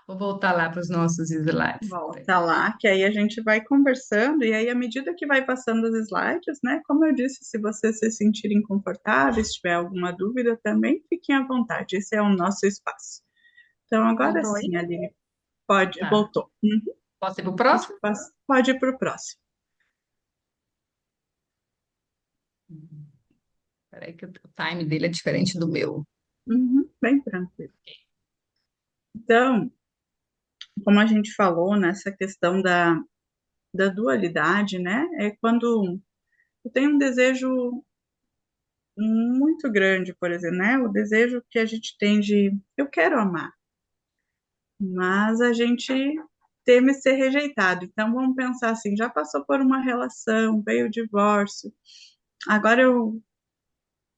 Vou voltar lá para os nossos slides. Volta lá, que aí a gente vai conversando, e aí, à medida que vai passando os slides, né? Como eu disse, se vocês se sentirem confortáveis, se tiver alguma dúvida também, fiquem à vontade. Esse é o nosso espaço. Então, agora Voltou aí? sim, Aline, pode, Tá. voltou. Uhum. Posso ir para o próximo? Pode ir para o próximo. Peraí que o time dele é diferente do meu. Uhum, bem tranquilo. Então, como a gente falou nessa questão da dualidade, né? É quando eu tenho um desejo muito grande, por exemplo, né? O desejo que a gente tem de eu quero amar, mas a gente teme ser rejeitado. Então vamos pensar assim, já passou por uma relação, veio o divórcio, agora eu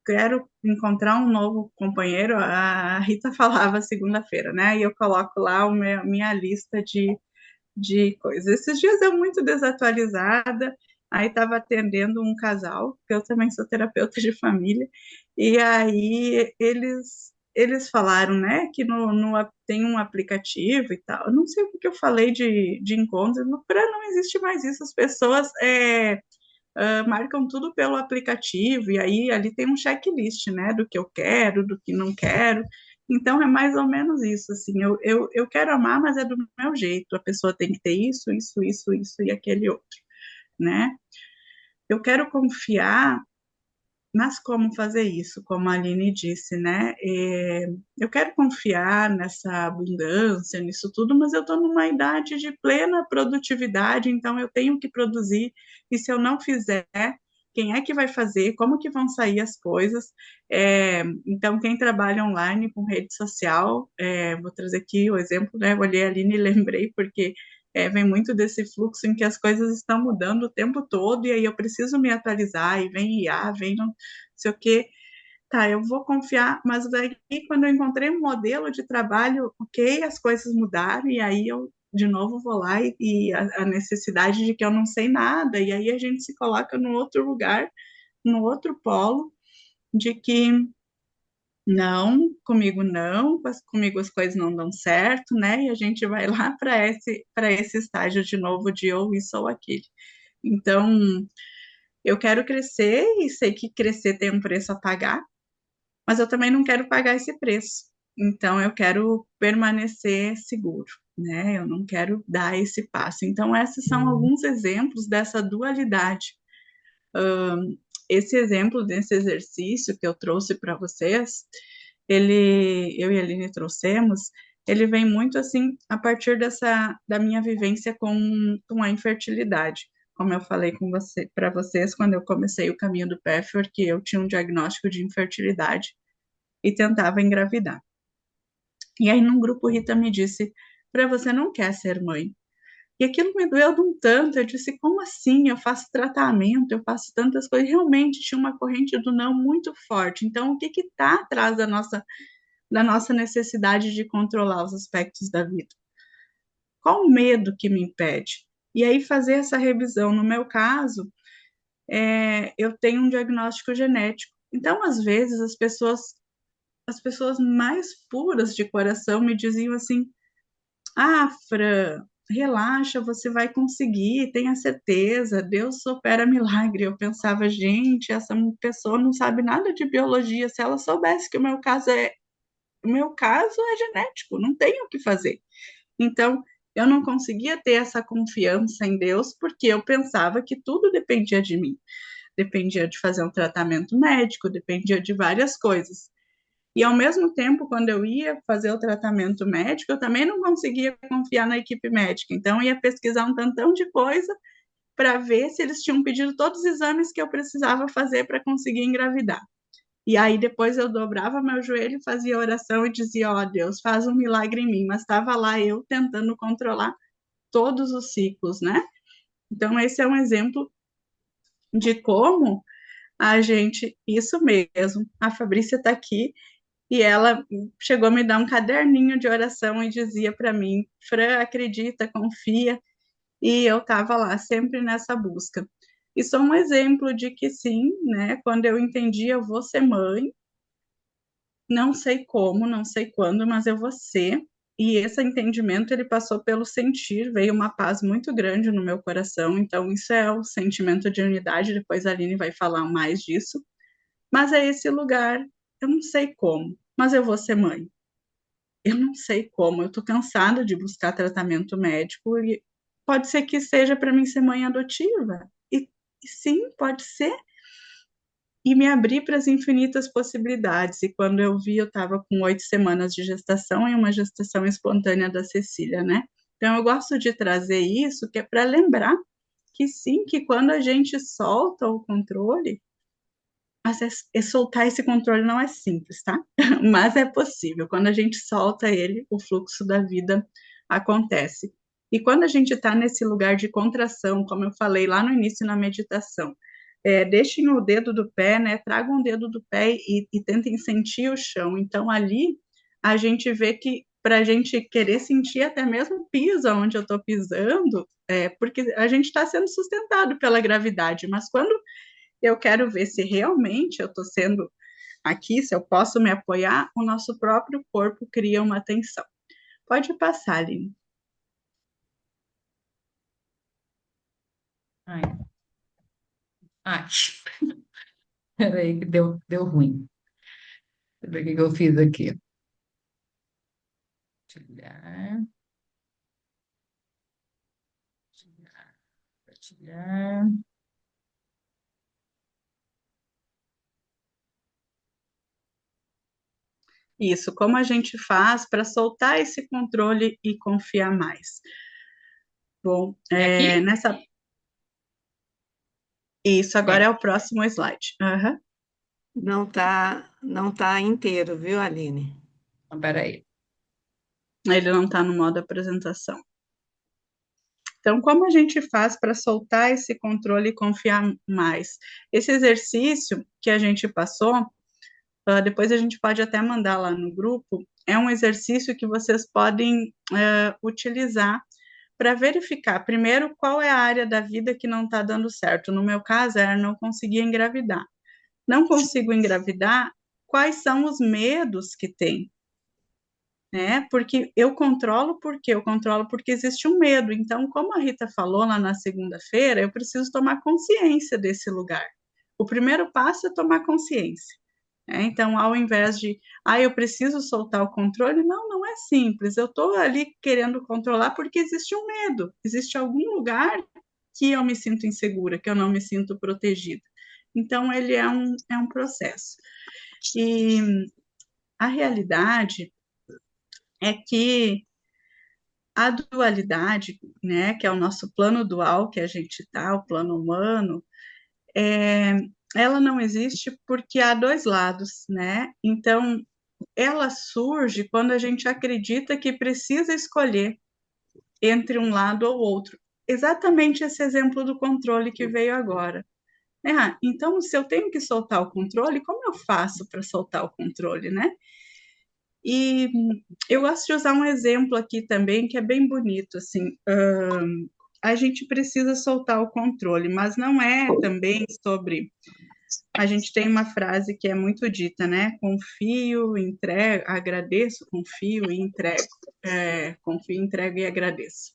quero encontrar um novo companheiro. A Rita falava segunda-feira, né? E eu coloco lá minha lista de coisas. Esses dias eu muito desatualizada, aí estava atendendo um casal, que eu também sou terapeuta de família, e aí eles falaram, né, que tem um aplicativo e tal. Eu não sei porque eu falei de encontros, para não existe mais isso. As pessoas marcam tudo pelo aplicativo, e aí ali tem um checklist, né, do que eu quero, do que não quero. Então é mais ou menos isso, assim, eu quero amar, mas é do meu jeito, a pessoa tem que ter isso, isso, isso, isso e aquele outro, né? Eu quero confiar, mas como fazer isso? Como a Aline disse, né? Eu quero confiar nessa abundância, nisso tudo, mas eu estou numa idade de plena produtividade, então eu tenho que produzir, e se eu não fizer, quem é que vai fazer? Como que vão sair as coisas? Então, quem trabalha online com rede social, vou trazer aqui o exemplo, né? Eu olhei a Aline e lembrei, porque vem muito desse fluxo em que as coisas estão mudando o tempo todo, e aí eu preciso me atualizar, e vem IA, vem não sei o quê. Tá, eu vou confiar, mas daí quando eu encontrei um modelo de trabalho, ok, as coisas mudaram, e aí eu de novo vou lá e a necessidade de que eu não sei nada, e aí a gente se coloca no outro lugar, no outro polo, de que não, comigo não, comigo as coisas não dão certo, né? E a gente vai lá para esse estágio de novo de ou isso ou aquele. Então, eu quero crescer e sei que crescer tem um preço a pagar, mas eu também não quero pagar esse preço. Então, eu quero permanecer seguro, né? Eu não quero dar esse passo. Então, esses são alguns exemplos dessa dualidade. Esse exemplo desse exercício que eu trouxe para vocês, eu e a Aline trouxemos, ele vem muito assim a partir da minha vivência com a infertilidade. Como eu falei para vocês quando eu comecei o caminho do Pathward, que eu tinha um diagnóstico de infertilidade e tentava engravidar. E aí, num grupo, Rita me disse: para você não quer ser mãe, E aquilo me doeu de um tanto, eu disse, como assim? Eu faço tratamento, eu faço tantas coisas. Realmente tinha uma corrente do não muito forte. Então, o que está atrás da nossa necessidade de controlar os aspectos da vida? Qual o medo que me impede? E aí fazer essa revisão. No meu caso, eu tenho um diagnóstico genético. Então, às vezes, as pessoas mais puras de coração me diziam assim: ah, Fran, relaxa, você vai conseguir, tenha certeza, Deus opera milagre. Eu pensava, gente, essa pessoa não sabe nada de biologia. Se ela soubesse que o meu caso é genético, não tenho o que fazer. Então, eu não conseguia ter essa confiança em Deus porque eu pensava que tudo dependia de mim. Dependia de fazer um tratamento médico, dependia de várias coisas. E ao mesmo tempo, quando eu ia fazer o tratamento médico, eu também não conseguia confiar na equipe médica. Então, eu ia pesquisar um tantão de coisa para ver se eles tinham pedido todos os exames que eu precisava fazer para conseguir engravidar. E aí depois eu dobrava meu joelho, fazia oração e dizia: ó, Deus, faz um milagre em mim. Mas estava lá eu tentando controlar todos os ciclos, né? Então, esse é um exemplo de como a gente, isso mesmo, a Fabrícia está aqui e ela chegou a me dar um caderninho de oração e dizia para mim: Fran, acredita, confia. E eu estava lá sempre nessa busca. E sou um exemplo de que sim, né? Quando eu entendi, eu vou ser mãe, não sei como, não sei quando, mas eu vou ser. E esse entendimento ele passou pelo sentir, veio uma paz muito grande no meu coração. Então isso é o sentimento de unidade. Depois a Aline vai falar mais disso. Mas é esse lugar, eu não sei como, mas eu vou ser mãe. Eu não sei como, eu tô cansada de buscar tratamento médico e pode ser que seja para mim ser mãe adotiva. E sim, pode ser. E me abrir para as infinitas possibilidades. E quando eu vi, eu estava com 8 semanas de gestação e uma gestação espontânea da Cecília, né? Então eu gosto de trazer isso, que é para lembrar que sim, que quando a gente solta o controle, mas soltar esse controle não é simples, tá? Mas é possível. Quando a gente solta ele, o fluxo da vida acontece. E quando a gente está nesse lugar de contração, como eu falei lá no início na meditação, deixem o dedo do pé, né? Tragam o dedo do pé e tentem sentir o chão. Então ali a gente vê que para a gente querer sentir até mesmo o piso onde eu estou pisando, porque a gente está sendo sustentado pela gravidade. Mas quando eu quero ver se realmente eu estou sendo aqui, se eu posso me apoiar, o nosso próprio corpo cria uma tensão. Pode passar, Aline. Ai, ai, peraí, que deu ruim. Deixa eu ver o que que eu fiz aqui. Compartilhar, compartilhar, compartilhar. Isso, como a gente faz para soltar esse controle e confiar mais? Bom, É aqui? isso agora É, é o próximo slide. Aham. Não tá inteiro, viu, Aline? então, peraí. Ele não está no modo apresentação. Então, como a gente faz para soltar esse controle e confiar mais? Esse exercício que a gente passou, depois a gente pode até mandar lá no grupo, é um exercício que vocês podem utilizar para verificar, primeiro, qual é a área da vida que não está dando certo. No meu caso, era não conseguir engravidar. Não consigo engravidar, quais são os medos que tem? Né? Porque eu controlo porque existe um medo. Então, como a Rita falou lá na segunda-feira, eu preciso tomar consciência desse lugar. O primeiro passo é tomar consciência. Então, ao invés de, eu preciso soltar o controle, não, não é simples. Eu estou ali querendo controlar porque existe um medo, existe algum lugar que eu me sinto insegura, que eu não me sinto protegida. Então, ele é um processo. E a realidade é que a dualidade, né, que é o nosso plano dual que a gente está, o plano humano, ela não existe porque há dois lados, né? Então, ela surge quando a gente acredita que precisa escolher entre um lado ou outro. Exatamente esse exemplo do controle que veio agora. Então, se eu tenho que soltar o controle, como eu faço para soltar o controle, né? E eu gosto de usar um exemplo aqui também que é bem bonito, assim. A gente precisa soltar o controle, mas não é também sobre. A gente tem uma frase que é muito dita, né? Confio, entrego, agradeço, confio e entrego. Confio, entrego e agradeço.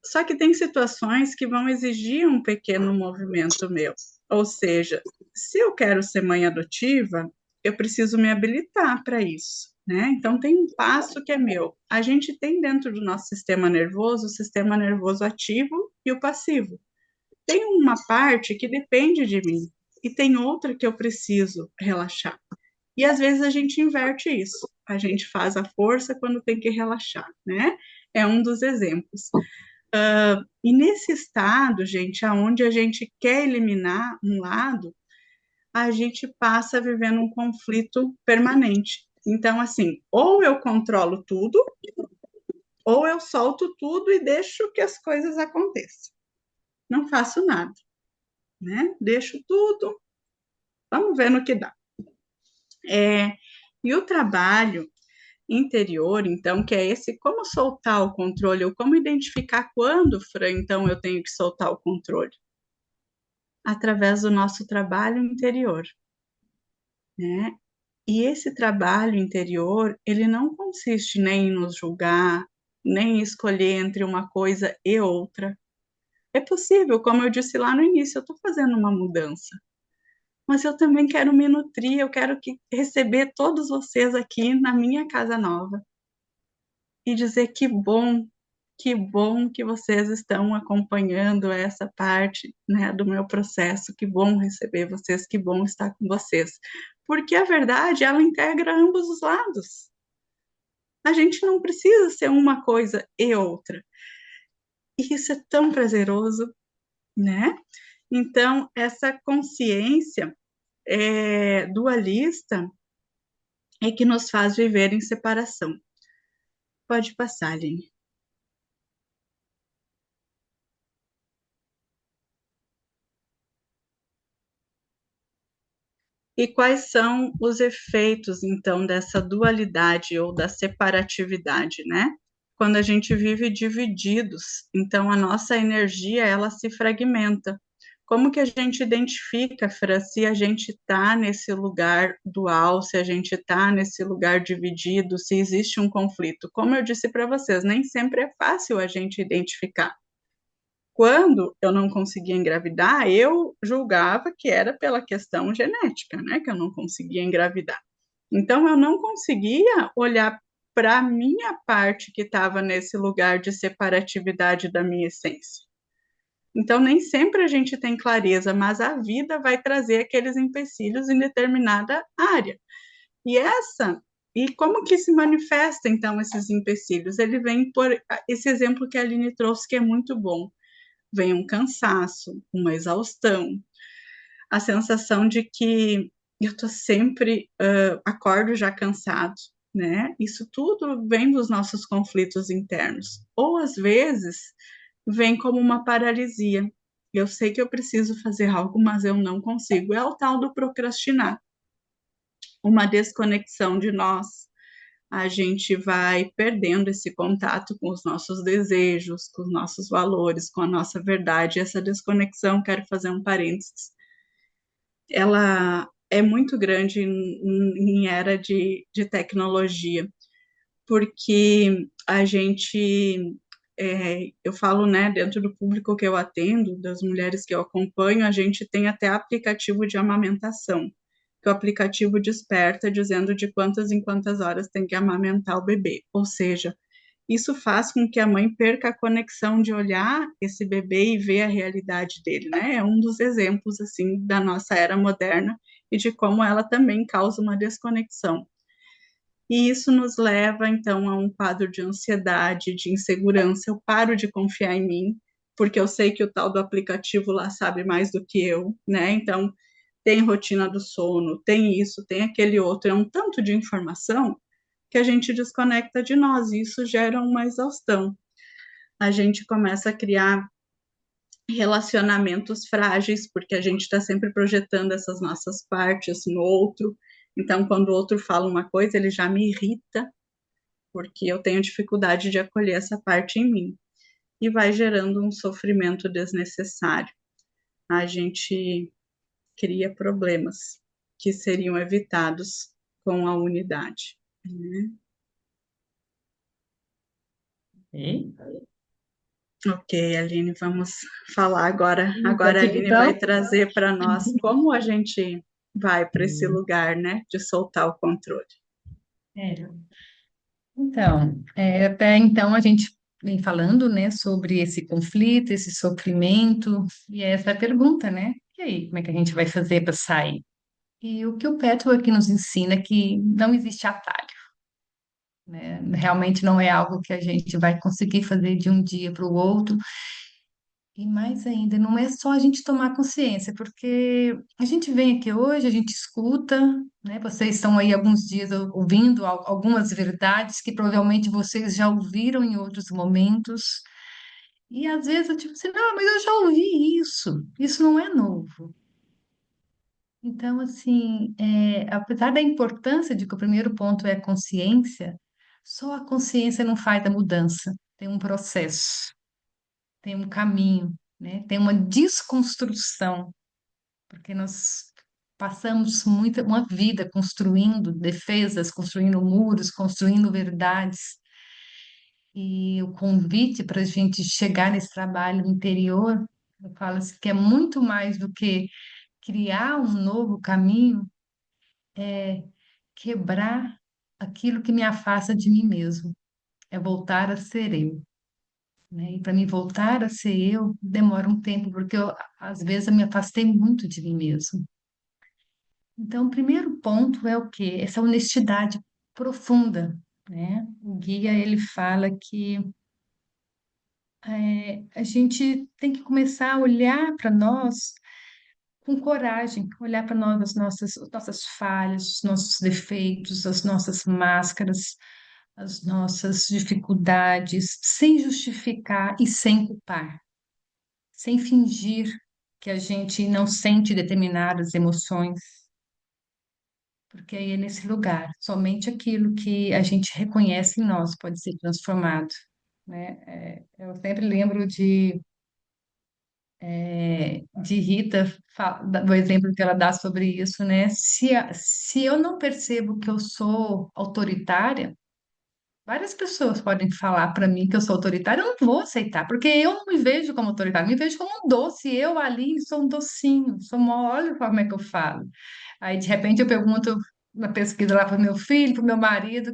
Só que tem situações que vão exigir um pequeno movimento meu. Ou seja, se eu quero ser mãe adotiva, eu preciso me habilitar para isso, né? Então tem um passo que é meu. A gente tem dentro do nosso sistema nervoso o sistema nervoso ativo e o passivo. Tem uma parte que depende de mim e tem outra que eu preciso relaxar. E às vezes a gente inverte isso. A gente faz a força quando tem que relaxar, né? É um dos exemplos. E nesse estado, gente, aonde a gente quer eliminar um lado, a gente passa vivendo um conflito permanente. Então, assim, ou eu controlo tudo, ou eu solto tudo e deixo que as coisas aconteçam. Não faço nada, né? Deixo tudo, vamos ver no que dá. E o trabalho interior, então, que é esse como soltar o controle, ou como identificar quando, Fran, então, eu tenho que soltar o controle. Através do nosso trabalho interior, né? E esse trabalho interior, ele não consiste nem em nos julgar, nem em escolher entre uma coisa e outra. É possível, como eu disse lá no início, eu estou fazendo uma mudança, mas eu também quero me nutrir, eu quero receber todos vocês aqui na minha casa nova e dizer que bom que vocês estão acompanhando essa parte, né, do meu processo, que bom receber vocês, que bom estar com vocês. Porque a verdade, ela integra ambos os lados. A gente não precisa ser uma coisa e outra. E isso é tão prazeroso, né? Então, essa consciência dualista é que nos faz viver em separação. Pode passar, Aline. E quais são os efeitos, então, dessa dualidade ou da separatividade, né? Quando a gente vive divididos, então a nossa energia, ela se fragmenta. Como que a gente identifica, Fran, se a gente está nesse lugar dual, se a gente está nesse lugar dividido, se existe um conflito? Como eu disse para vocês, nem sempre é fácil a gente identificar. Quando eu não conseguia engravidar, eu julgava que era pela questão genética, né, que eu não conseguia engravidar. Então, eu não conseguia olhar para a minha parte que estava nesse lugar de separatividade da minha essência. Então, nem sempre a gente tem clareza, mas a vida vai trazer aqueles empecilhos em determinada área. E como que se manifesta, então, esses empecilhos? Ele vem por esse exemplo que a Aline trouxe, que é muito bom. Vem um cansaço, uma exaustão, a sensação de que eu estou sempre, acordo já cansado, né? Isso tudo vem dos nossos conflitos internos. Ou, às vezes, vem como uma paralisia. Eu sei que eu preciso fazer algo, mas eu não consigo. É o tal do procrastinar. Uma desconexão de nós. A gente vai perdendo esse contato com os nossos desejos, com os nossos valores, com a nossa verdade. Essa desconexão, quero fazer um parênteses, ela é muito grande em era de tecnologia, porque a gente, eu falo, né, dentro do público que eu atendo, das mulheres que eu acompanho, a gente tem até aplicativo de amamentação, que o aplicativo desperta dizendo de quantas em quantas horas tem que amamentar o bebê, ou seja, isso faz com que a mãe perca a conexão de olhar esse bebê e ver a realidade dele, né? É um dos exemplos, assim, da nossa era moderna e de como ela também causa uma desconexão. E isso nos leva, então, a um quadro de ansiedade, de insegurança. Eu paro de confiar em mim, porque eu sei que o tal do aplicativo lá sabe mais do que eu, né? Então, tem rotina do sono, tem isso, tem aquele outro, é um tanto de informação que a gente desconecta de nós, e isso gera uma exaustão. A gente começa a criar relacionamentos frágeis, porque a gente está sempre projetando essas nossas partes no outro. Então, quando o outro fala uma coisa, ele já me irrita, porque eu tenho dificuldade de acolher essa parte em mim. E vai gerando um sofrimento desnecessário. A gente cria problemas que seriam evitados com a unidade, né? Ok. Ok, Aline, vamos falar agora. Isso Agora a aqui, Aline então. vai trazer para nós como a gente vai para esse lugar, né, de soltar o controle. É. Então, até então a gente vem falando, né, sobre esse conflito, esse sofrimento, e essa é a pergunta, né? E aí, como é que a gente vai fazer para sair? E o que o Petro aqui nos ensina é que não existe atalho, né? Realmente não é algo que a gente vai conseguir fazer de um dia para o outro. E mais ainda, não é só a gente tomar consciência, porque a gente vem aqui hoje, a gente escuta, né? Vocês estão aí alguns dias ouvindo algumas verdades que provavelmente vocês já ouviram em outros momentos. E às vezes eu tipo assim, não, mas eu já ouvi isso não é novo. Então, assim, apesar da importância de que o primeiro ponto é a consciência, só a consciência não faz a mudança, tem um processo, tem um caminho, né? Tem uma desconstrução, porque nós passamos uma vida construindo defesas, construindo muros, construindo verdades, e o convite para a gente chegar nesse trabalho interior, eu falo assim, que é muito mais do que criar um novo caminho, é quebrar aquilo que me afasta de mim mesmo, é voltar a ser eu. Né? E para mim voltar a ser eu demora um tempo, porque às vezes eu me afastei muito de mim mesmo. Então, o primeiro ponto é o quê? Essa honestidade profunda, né? O guia ele fala que a gente tem que começar a olhar para nós com coragem, olhar para nós as nossas falhas, os nossos defeitos, as nossas máscaras, as nossas dificuldades, sem justificar e sem culpar, sem fingir que a gente não sente determinadas emoções, porque aí é nesse lugar, somente aquilo que a gente reconhece em nós pode ser transformado, né? Eu sempre lembro de Rita, do exemplo que ela dá sobre isso, né? Se eu não percebo que eu sou autoritária, várias pessoas podem falar para mim que eu sou autoritária, eu não vou aceitar, porque eu não me vejo como autoritária, me vejo como um doce. Eu, Aline, sou um docinho, olha como é que eu falo. Aí, de repente, eu pergunto na pesquisa lá para meu filho, para o meu marido,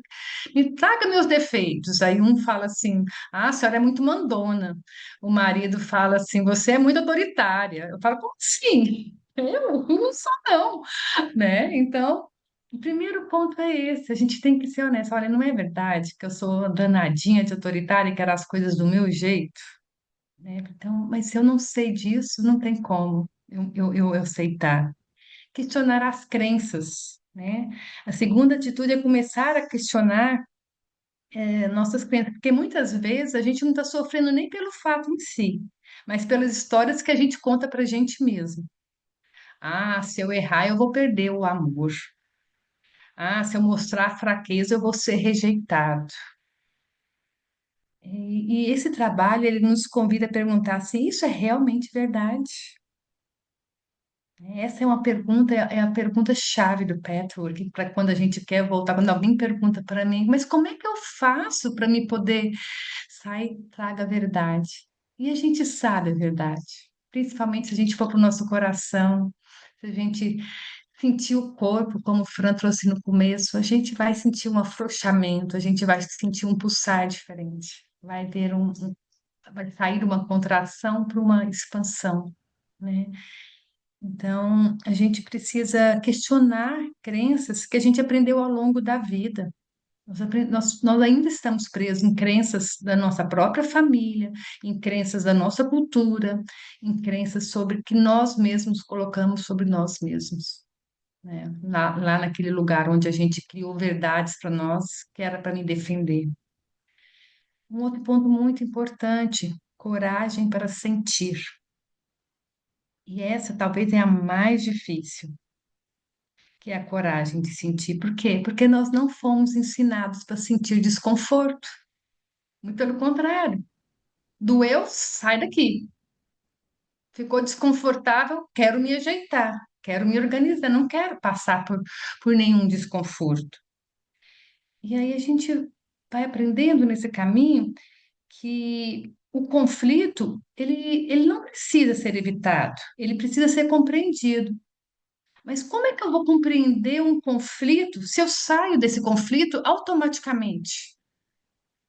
me traga meus defeitos. Aí um fala assim: ah, a senhora é muito mandona. O marido fala assim: você é muito autoritária. Eu falo: como assim? Eu não sou, não, né? Então. O primeiro ponto é esse, a gente tem que ser honesto. Olha, não é verdade que eu sou danadinha de autoritária e quero as coisas do meu jeito, né? Então, mas se eu não sei disso, não tem como eu aceitar. Questionar as crenças, né? A segunda atitude é começar a questionar nossas crenças, porque muitas vezes a gente não está sofrendo nem pelo fato em si, mas pelas histórias que a gente conta para a gente mesmo. Ah, se eu errar, eu vou perder o amor. Ah, se eu mostrar fraqueza, eu vou ser rejeitado. E esse trabalho, ele nos convida a perguntar se isso é realmente verdade. Essa é uma pergunta, é a pergunta-chave do Patchwork, para quando a gente quer voltar, quando alguém pergunta para mim, mas como é que eu faço para me poder sair, traga a verdade? E a gente sabe a verdade, principalmente se a gente for para o nosso coração, se a gente sentir o corpo, como o Fran trouxe no começo, a gente vai sentir um afrouxamento, a gente vai sentir um pulsar diferente, vai sair uma contração para uma expansão, né? Então, a gente precisa questionar crenças que a gente aprendeu ao longo da vida. Nós ainda estamos presos em crenças da nossa própria família, em crenças da nossa cultura, em crenças sobre que nós mesmos colocamos sobre nós mesmos. né? Lá naquele lugar onde a gente criou verdades para nós, que era para me defender. Um outro ponto muito importante, coragem para sentir. E essa talvez é a mais difícil, que é a coragem de sentir. Por quê? Porque nós não fomos ensinados para sentir desconforto. Muito pelo contrário. Doeu, sai daqui. Ficou desconfortável, quero me ajeitar, quero me organizar, não quero passar por nenhum desconforto. E aí a gente vai aprendendo nesse caminho que o conflito, ele não precisa ser evitado, ele precisa ser compreendido. Mas como é que eu vou compreender um conflito se eu saio desse conflito automaticamente?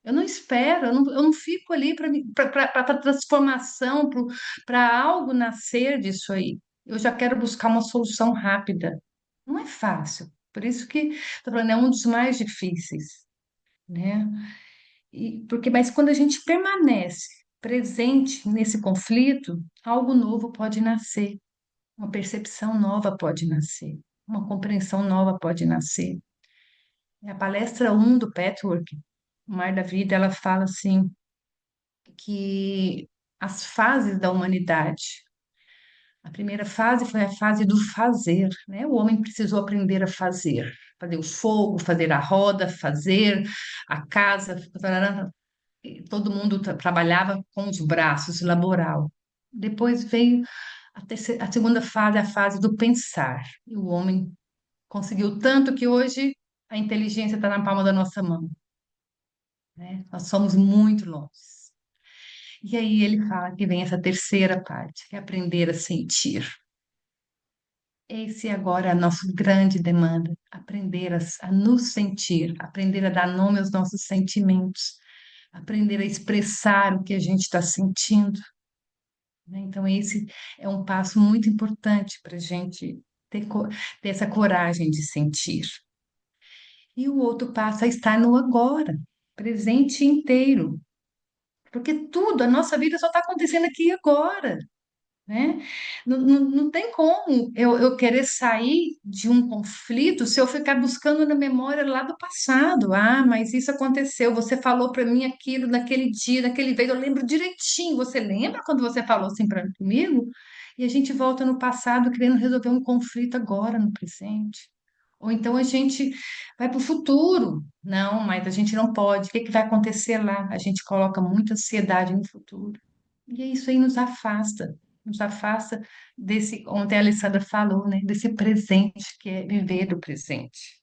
Eu não espero, eu não fico ali para a transformação, para algo nascer disso aí. Eu já quero buscar uma solução rápida. Não é fácil. Por isso que estou falando, é um dos mais difíceis, né? Mas quando a gente permanece presente nesse conflito, algo novo pode nascer, uma percepção nova pode nascer, uma compreensão nova pode nascer. A palestra 1 do Patchwork, o Mar da Vida, ela fala assim que as fases da humanidade. A primeira fase foi a fase do fazer, né? O homem precisou aprender a fazer o fogo, fazer a roda, fazer a casa, todo mundo trabalhava com os braços, laboral. Depois veio a segunda fase, a fase do pensar. E o homem conseguiu tanto que hoje a inteligência está na palma da nossa mão, né? Nós somos muito longe. E aí ele fala que vem essa terceira parte, que é aprender a sentir. Esse agora é a nossa grande demanda, aprender a nos sentir, aprender a dar nome aos nossos sentimentos, aprender a expressar o que a gente está sentindo, né? Então, esse é um passo muito importante para a gente ter essa coragem de sentir. E o outro passo é estar no agora, presente inteiro, porque tudo, a nossa vida só está acontecendo aqui e agora, né? Não tem como eu querer sair de um conflito se eu ficar buscando na memória lá do passado. Ah, mas isso aconteceu, você falou para mim aquilo naquele dia, naquele vez, eu lembro direitinho. Você lembra quando você falou assim para comigo? E a gente volta no passado querendo resolver um conflito agora, no presente. Ou então a gente vai para o futuro. Não, mas a gente não pode. O que que vai acontecer lá? A gente coloca muita ansiedade no futuro. E isso aí nos afasta desse, ontem a Alessandra falou, né, desse presente, que é viver do presente.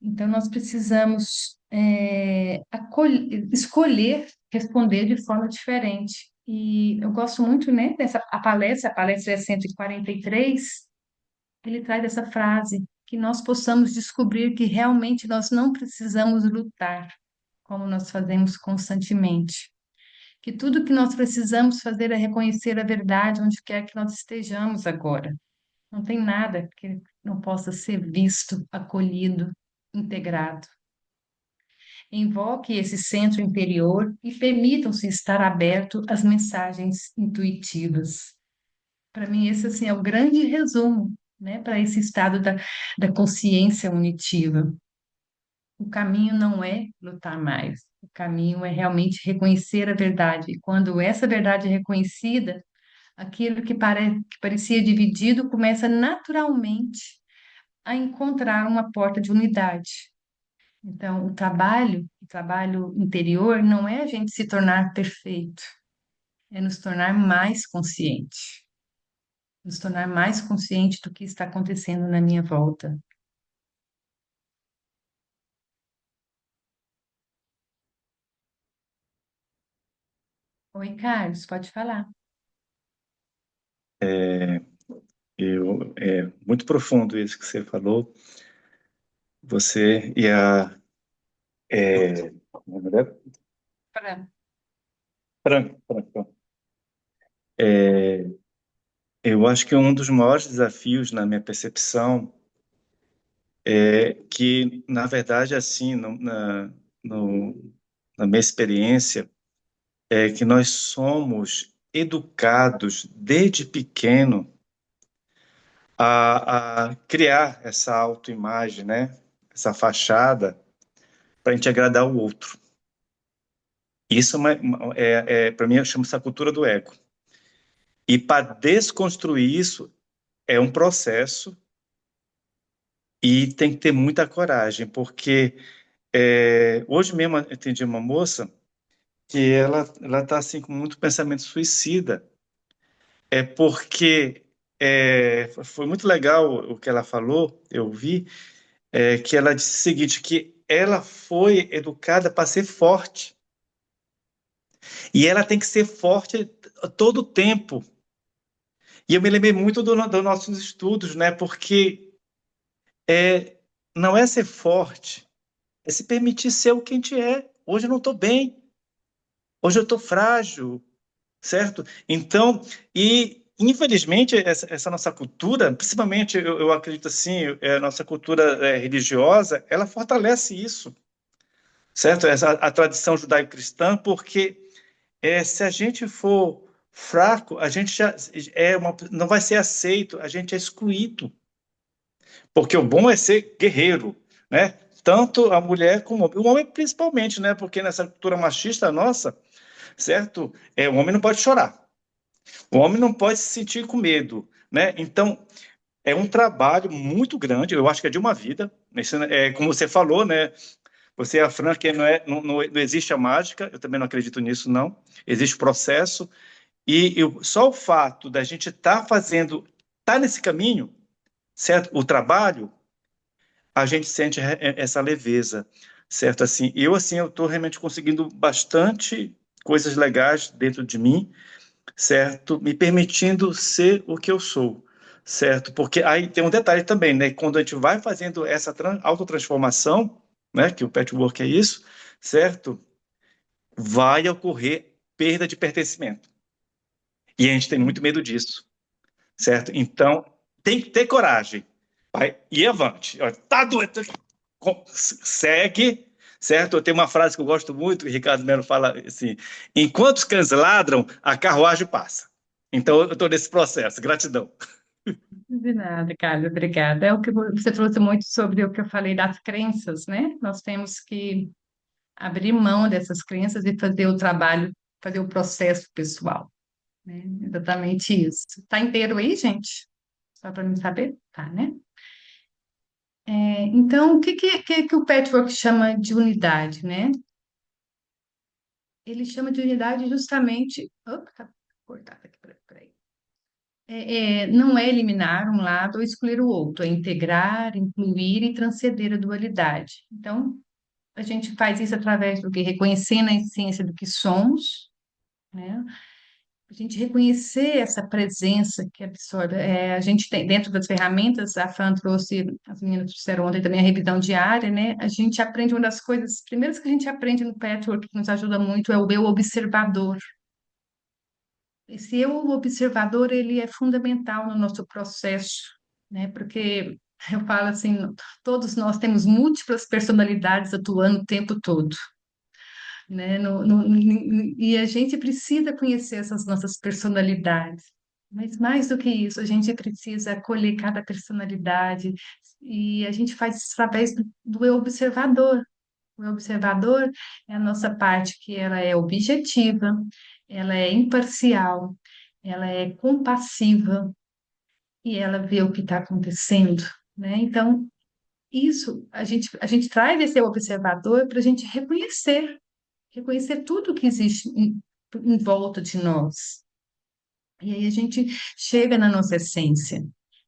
Então, nós precisamos escolher responder de forma diferente. E eu gosto muito, né, dessa a palestra é 143, ele traz essa frase, que nós possamos descobrir que realmente nós não precisamos lutar, como nós fazemos constantemente, que tudo que nós precisamos fazer é reconhecer a verdade onde quer que nós estejamos agora. Não tem nada que não possa ser visto, acolhido, integrado. Invoque esse centro interior e permitam-se estar aberto às mensagens intuitivas. Para mim, esse assim, é o grande resumo, né, para esse estado da consciência unitiva. O caminho não é lutar mais, o caminho é realmente reconhecer a verdade. E quando essa verdade é reconhecida, aquilo que parecia dividido começa naturalmente a encontrar uma porta de unidade. Então, o trabalho interior não é a gente se tornar perfeito, é nos tornar mais consciente, nos tornar mais consciente do que está acontecendo na minha volta. Oi, Carlos, pode falar. É muito profundo isso que você falou. Você e a mulher Fran. Franco, Franco. Eu acho que um dos maiores desafios na minha percepção é que, na verdade, assim, no, na minha experiência, é que nós somos educados desde pequeno a criar essa autoimagem, né? Essa fachada para a gente agradar o outro. Isso para mim, eu chamo essa cultura do ego. E para desconstruir isso é um processo e tem que ter muita coragem, porque hoje mesmo eu atendi uma moça que ela está assim com muito pensamento suicida. É porque foi muito legal o que ela falou, eu vi, que ela disse o seguinte, que ela foi educada para ser forte. E ela tem que ser forte todo o tempo. E eu me lembrei muito dos nossos estudos, né? Porque é, não é ser forte, é se permitir ser o que a gente é. Hoje eu não estou bem, hoje eu estou frágil, certo? Então, e infelizmente essa nossa cultura, principalmente eu acredito assim, a nossa cultura religiosa, ela fortalece isso, certo? A tradição judaico-cristã, porque se a gente for fraco, a gente já não vai ser aceito, a gente é excluído, porque o bom é ser guerreiro, né? Tanto a mulher como o homem principalmente, né? Porque nessa cultura machista nossa, certo? O homem não pode chorar. O homem não pode se sentir com medo, né? Então, é um trabalho muito grande, eu acho que é de uma vida. Isso, como você falou, né? Você, a Fran, que não existe a mágica, eu também não acredito nisso, não. Existe o processo, só o fato da gente estar nesse caminho, certo? O trabalho, a gente sente essa leveza, certo? Assim, eu estou realmente conseguindo bastante coisas legais dentro de mim, certo? Me permitindo ser o que eu sou, certo? Porque aí tem um detalhe também, né? Quando a gente vai fazendo essa autotransformação, né? Que o patchwork é isso, certo? Vai ocorrer perda de pertencimento. E a gente tem muito medo disso, certo? Então, tem que ter coragem. Vai, e avante. Tá doendo. Segue, certo? Eu tenho uma frase que eu gosto muito, que o Ricardo Melo fala assim: enquanto os cães ladram, a carruagem passa. Então, eu estou nesse processo. Gratidão. De nada, Carlos, obrigada. É o que você trouxe muito sobre o que eu falei das crenças, né? Nós temos que abrir mão dessas crenças e fazer o trabalho, fazer o processo pessoal, né? Exatamente isso. Tá inteiro aí, gente? Só para mim saber? Tá, né? Então, o que o Patchwork chama de unidade, né? Ele chama de unidade justamente. Opa, tá cortado aqui, peraí. Não é eliminar um lado ou excluir o outro, é integrar, incluir e transcender a dualidade. Então, a gente faz isso através do que? Reconhecendo a essência do que somos, né? A gente reconhecer essa presença que absorve. A gente tem, dentro das ferramentas, a Fran trouxe, as meninas trouxeram ontem também a revisão diária, né? A gente aprende uma das coisas, primeiras que a gente aprende no Patchwork, que nos ajuda muito, é o eu observador. Esse eu observador, ele é fundamental no nosso processo, né? Porque eu falo assim, todos nós temos múltiplas personalidades atuando o tempo todo, né? E a gente precisa conhecer essas nossas personalidades. Mas mais do que isso, a gente precisa acolher cada personalidade e a gente faz isso através do eu observador. O observador é a nossa parte que ela é objetiva, ela é imparcial, ela é compassiva e ela vê o que está acontecendo, né? Então, isso, a gente traz esse observador para a gente reconhecer tudo que existe em volta de nós. E aí a gente chega na nossa essência,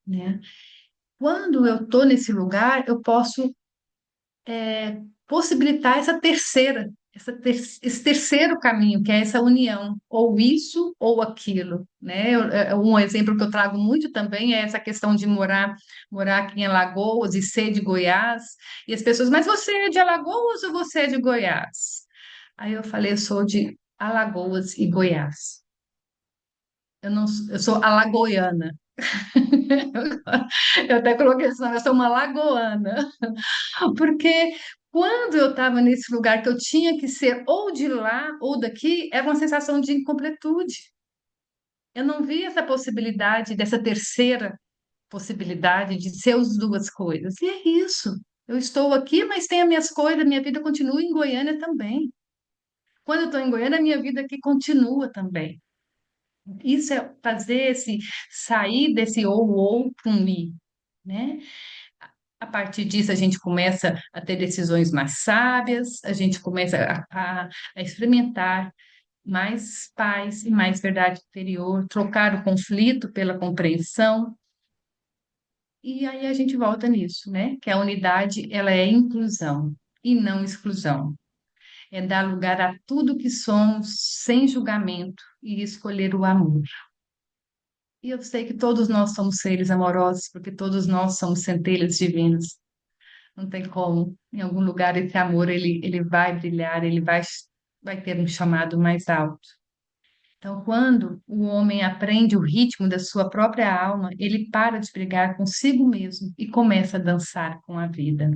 né? Quando eu estou nesse lugar, eu posso possibilitar esse terceiro caminho, que é essa união, ou isso ou aquilo, né? Um exemplo que eu trago muito também é essa questão de morar aqui em Alagoas e ser de Goiás, e as pessoas, mas você é de Alagoas ou você é de Goiás? Aí eu falei, eu sou de Alagoas e Goiás. Eu não, eu sou alagoana. Eu até coloquei esse nome, eu sou uma lagoana. Porque quando eu estava nesse lugar que eu tinha que ser ou de lá ou daqui, era uma sensação de incompletude. Eu não vi essa possibilidade dessa terceira. possibilidade de ser as duas coisas. E é isso. Eu estou aqui, mas tenho as minhas coisas, minha vida continua em Goiânia também. Quando eu estou em Goiânia, a minha vida aqui continua também. Isso é fazer esse sair desse ou para um i, né? A partir disso, a gente começa a ter decisões mais sábias, a gente começa a experimentar mais paz e mais verdade interior, trocar o conflito pela compreensão, e aí a gente volta nisso, né? Que a unidade, ela é inclusão e não exclusão. É dar lugar a tudo que somos, sem julgamento, e escolher o amor. E eu sei que todos nós somos seres amorosos, porque todos nós somos centelhas divinas. Não tem como. Em algum lugar esse amor ele vai brilhar, vai ter um chamado mais alto. Então, quando o homem aprende o ritmo da sua própria alma, ele para de brigar consigo mesmo e começa a dançar com a vida.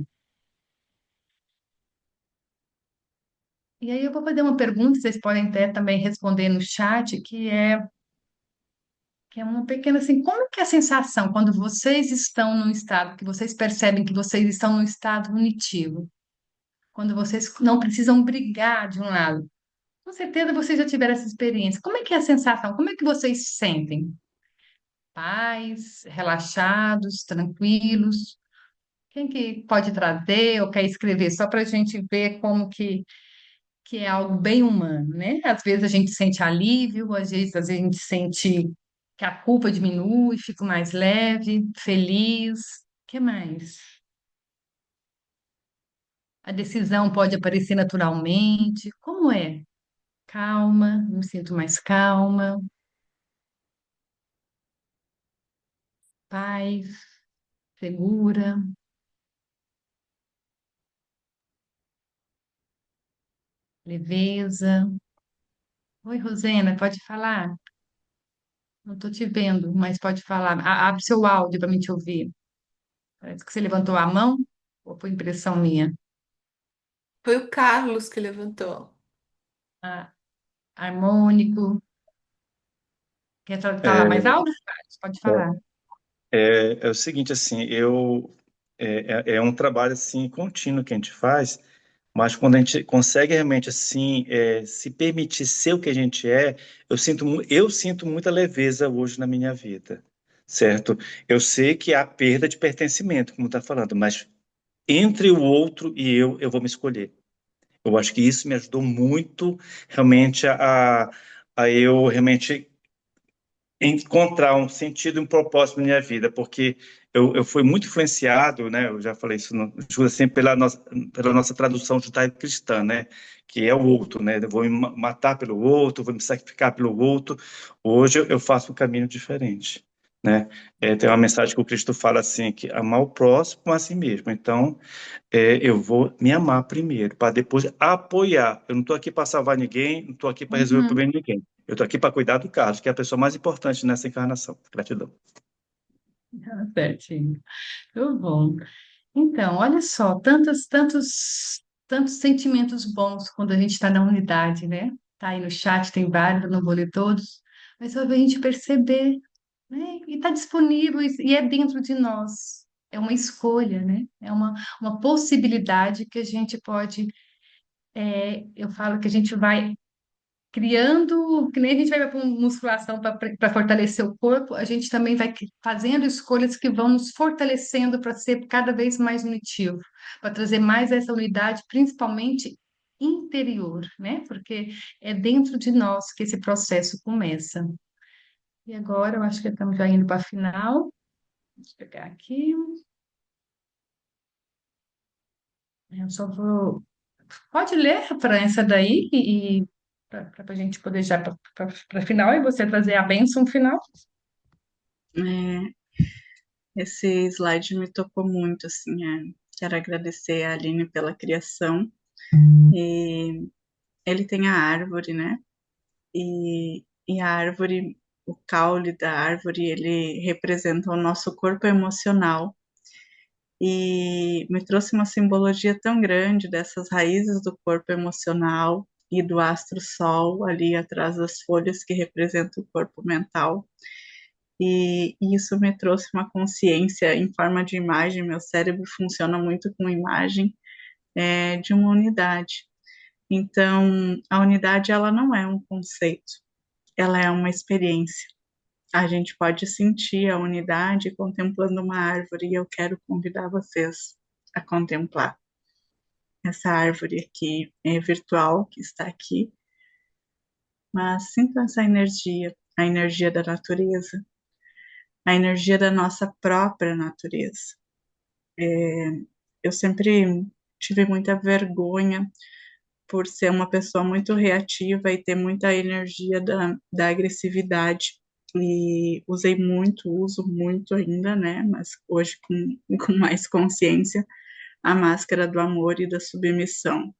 E aí eu vou fazer uma pergunta, vocês podem até também responder no chat, que é uma pequena assim, como que é a sensação quando vocês estão num estado, que vocês percebem que vocês estão num estado unitivo, quando vocês não precisam brigar de um lado? Com certeza vocês já tiveram essa experiência. Como é que é a sensação? Como é que vocês se sentem? Paz, relaxados, tranquilos? Quem que pode trazer ou quer escrever só para a gente ver como que é algo bem humano, né? Às vezes a gente sente alívio, às vezes a gente sente que a culpa diminui, fica mais leve, feliz. O que mais? A decisão pode aparecer naturalmente. Como é? Calma, me sinto mais calma, paz, segura, leveza. Oi, Rosena, pode falar? Não estou te vendo, mas pode falar. Abre seu áudio para me te ouvir. Parece que você levantou a mão, ou foi impressão minha? Foi o Carlos que levantou. Ah, harmônico. Quer falar mais É, alto? Pode falar. é o seguinte, assim, é um trabalho assim contínuo que a gente faz, mas quando a gente consegue realmente assim se permitir ser o que a gente é, eu sinto muita leveza hoje na minha vida, certo? Eu sei que há perda de pertencimento, como está falando, mas entre o outro e eu vou me escolher. Eu acho que isso me ajudou muito realmente a eu realmente encontrar um sentido e um propósito na minha vida, porque eu fui muito influenciado, né? Eu já falei isso, Júlia, assim, pela nossa tradução judaico-cristã, né? Que é o outro, né? Eu vou me matar pelo outro, vou me sacrificar pelo outro. Hoje eu faço um caminho diferente, né? Tem uma mensagem que o Cristo fala assim, que amar o próximo como a si mesmo. Então, eu vou me amar primeiro, para depois apoiar. Eu não estou aqui para salvar ninguém, não estou aqui para resolver o Uhum, problema de ninguém. Eu estou aqui para cuidar do Carlos, que é a pessoa mais importante nessa encarnação. Gratidão. certinho. Tudo bom. Então, olha só, tantos sentimentos bons quando a gente está na unidade, né? Tá aí no chat, tem vários, eu não vou ler todos, mas só a gente perceber, né? E está disponível e é dentro de nós. É uma escolha, né? É uma possibilidade que a gente pode, eu falo que a gente vai criando, que nem a gente vai para musculação para fortalecer o corpo, a gente também vai fazendo escolhas que vão nos fortalecendo para ser cada vez mais unitivo, para trazer mais essa unidade, principalmente interior, né? Porque é dentro de nós que esse processo começa. E agora eu acho que estamos já indo para a final. Deixa eu pegar aqui. Eu só vou. Pode ler para essa daí e para a gente poder já para a final e você trazer a bênção final. É, esse slide me tocou muito, assim, quero agradecer a Aline pela criação. E ele tem a árvore, né? E a árvore, o caule da árvore, ele representa o nosso corpo emocional. E me trouxe uma simbologia tão grande dessas raízes do corpo emocional e do astro-sol ali atrás das folhas que representa o corpo mental. E isso me trouxe uma consciência em forma de imagem. Meu cérebro funciona muito com imagem, de uma unidade. Então, a unidade ela não é um conceito, ela é uma experiência. A gente pode sentir a unidade contemplando uma árvore e eu quero convidar vocês a contemplar essa árvore aqui, virtual, que está aqui, mas sinta essa energia, a energia da natureza, a energia da nossa própria natureza. Eu sempre tive muita vergonha por ser uma pessoa muito reativa e ter muita energia da agressividade. E usei muito, uso muito ainda, né? Mas hoje com mais consciência, a máscara do amor e da submissão.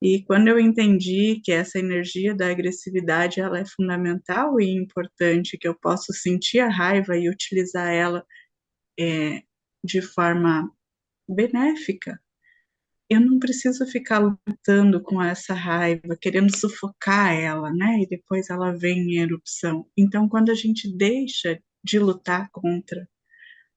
E quando eu entendi que essa energia da agressividade ela é fundamental e importante, que eu posso sentir a raiva e utilizar ela de forma benéfica, eu não preciso ficar lutando com essa raiva, querendo sufocar ela, né? E depois ela vem em erupção. Então, quando a gente deixa de lutar contra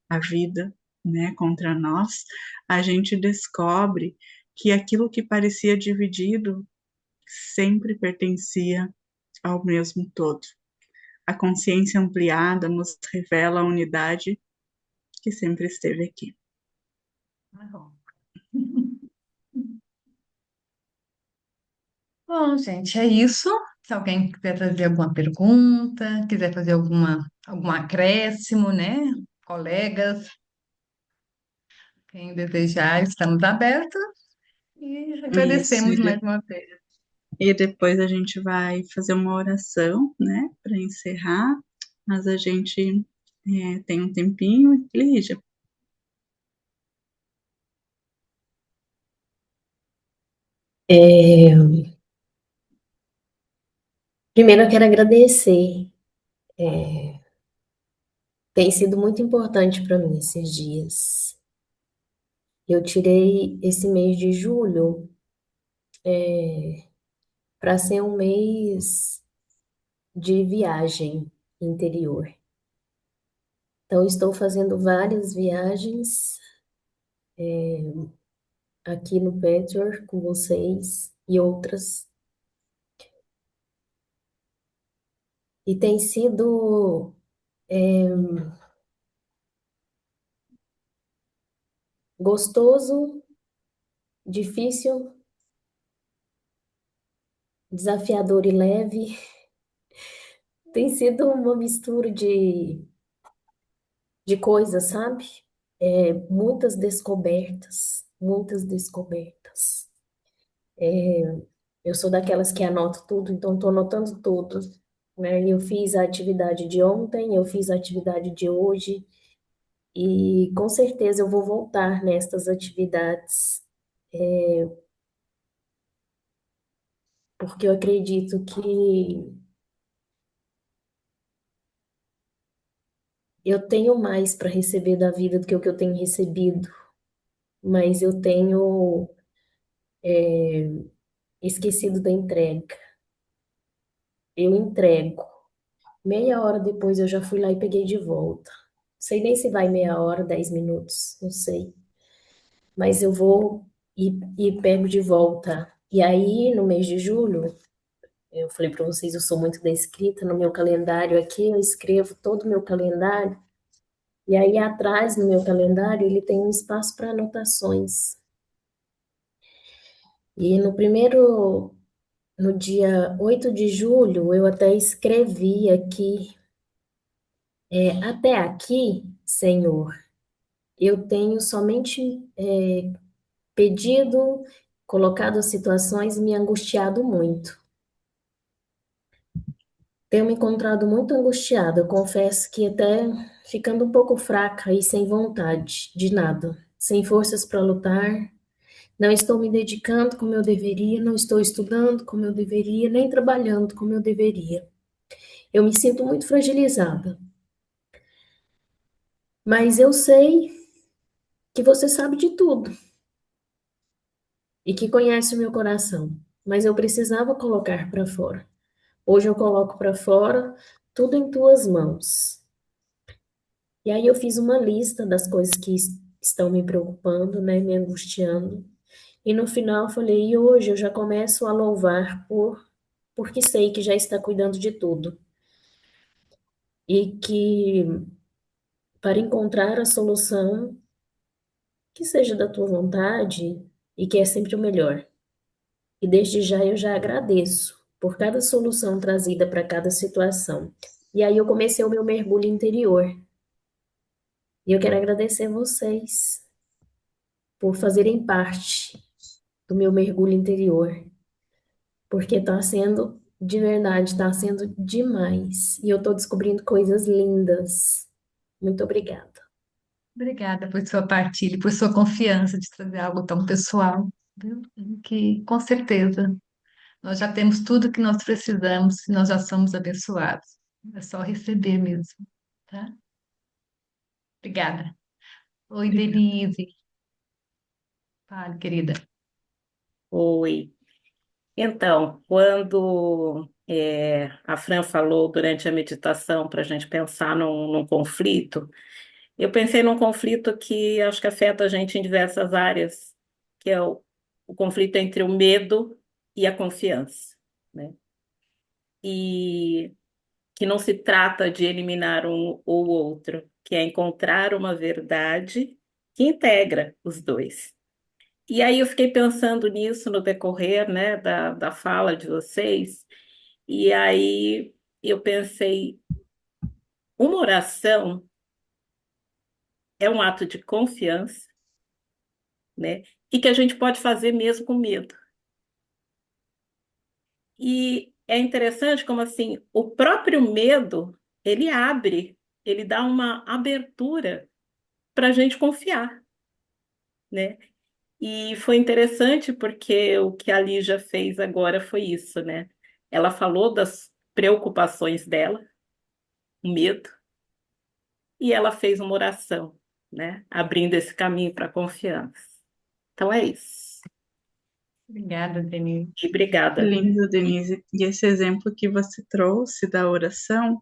a vida, né, contra nós, a gente descobre que aquilo que parecia dividido sempre pertencia ao mesmo todo. A consciência ampliada nos revela a unidade que sempre esteve aqui. Tá bom. Bom, gente, é isso. Se alguém quiser trazer alguma pergunta, quiser fazer algum acréscimo, né? Colegas, quem desejar, estamos abertos e Isso, agradecemos mais uma vez. e depois a gente vai fazer uma oração, né, para encerrar, mas a gente tem um tempinho. Lígia, É, primeiro eu quero agradecer. Tem sido muito importante para mim esses dias. Eu tirei esse mês de julho para ser um mês de viagem interior. Então, estou fazendo várias viagens aqui no Petro com vocês e outras. E tem sido gostoso, difícil, desafiador e leve. Tem sido uma mistura de coisas, sabe? Muitas descobertas, muitas descobertas. Eu sou daquelas que anoto tudo, então estou anotando tudo, né? Eu fiz a atividade de ontem, eu fiz a atividade de hoje, e com certeza eu vou voltar nestas atividades, porque eu acredito que eu tenho mais para receber da vida do que o que eu tenho recebido, mas eu tenho esquecido da entrega. Eu entrego. Meia hora depois eu já fui lá e peguei de volta. Sei nem se vai meia hora, 10 minutos, não sei. Mas eu vou e pego de volta. E aí, no mês de julho, eu falei para vocês, eu sou muito da escrita, no meu calendário aqui, eu escrevo todo o meu calendário. E aí, atrás no meu calendário, ele tem um espaço para anotações. E no dia 8 de julho, eu até escrevi aqui, até aqui, Senhor, eu tenho somente pedido, colocado as situações e me angustiado muito. Tenho me encontrado muito angustiada, eu confesso que até ficando um pouco fraca e sem vontade de nada, sem forças para lutar. Não estou me dedicando como eu deveria, não estou estudando como eu deveria, nem trabalhando como eu deveria. Eu me sinto muito fragilizada. Mas eu sei que você sabe de tudo e que conhece o meu coração. Mas eu precisava colocar para fora. Hoje eu coloco para fora tudo em tuas mãos. E aí eu fiz uma lista das coisas que estão me preocupando, né, me angustiando. E no final eu falei, e hoje eu já começo a louvar porque sei que já está cuidando de tudo. E que para encontrar a solução que seja da tua vontade e que é sempre o melhor. E desde já eu já agradeço por cada solução trazida para cada situação. E aí eu comecei o meu mergulho interior. E eu quero agradecer vocês por fazerem parte do meu mergulho interior, porque está sendo de verdade, está sendo demais. E eu estou descobrindo coisas lindas. Muito obrigada. Obrigada por sua partilha, por sua confiança de trazer algo tão pessoal, viu? Que com certeza nós já temos tudo que nós precisamos e nós já somos abençoados. É só receber mesmo, tá? Obrigada. Oi, Obrigada. Denise. Fale, querida. Oi. Então, quando a Fran falou durante a meditação para a gente pensar num conflito, eu pensei num conflito que acho que afeta a gente em diversas áreas, que é o conflito entre o medo e a confiança, né? E que não se trata de eliminar um ou outro, que é encontrar uma verdade que integra os dois. E aí eu fiquei pensando nisso no decorrer, né, da fala de vocês, e aí eu pensei, uma oração é um ato de confiança, né, e que a gente pode fazer mesmo com medo. E é interessante como assim, o próprio medo, ele abre, ele dá uma abertura para a gente confiar, né? E foi interessante porque o que a Lígia fez agora foi isso, né? Ela falou das preocupações dela, o medo, e ela fez uma oração, né? Abrindo esse caminho para a confiança. Então é isso. Obrigada, Denise. E Que obrigada. lindo, Denise. E esse exemplo que você trouxe da oração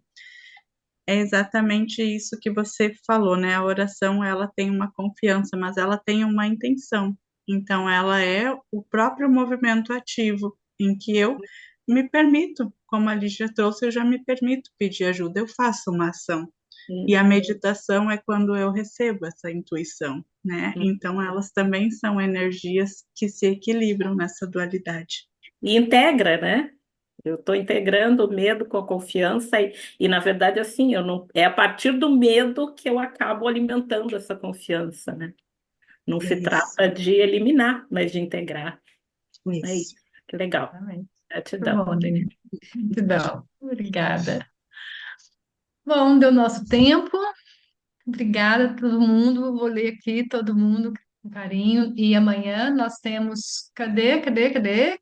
é exatamente isso que você falou, né? A oração, ela tem uma confiança, mas ela tem uma intenção. Então, ela é o próprio movimento ativo, em que eu me permito, como a Lígia trouxe, eu já me permito pedir ajuda, eu faço uma ação. E a meditação é quando eu recebo essa intuição, né? Então, elas também são energias que se equilibram nessa dualidade. E integra, né? Eu estou integrando o medo com a confiança e, na verdade, assim, eu não, é a partir do medo que eu acabo alimentando essa confiança, né? Não se Isso, trata de eliminar, mas de integrar. É isso. isso. Que legal. Exatamente. Muito Gratidão. bom, Denise. Muito bom. Obrigada. Bom, deu nosso tempo. Obrigada a todo mundo. Vou ler aqui todo mundo com carinho. E amanhã nós temos. Cadê?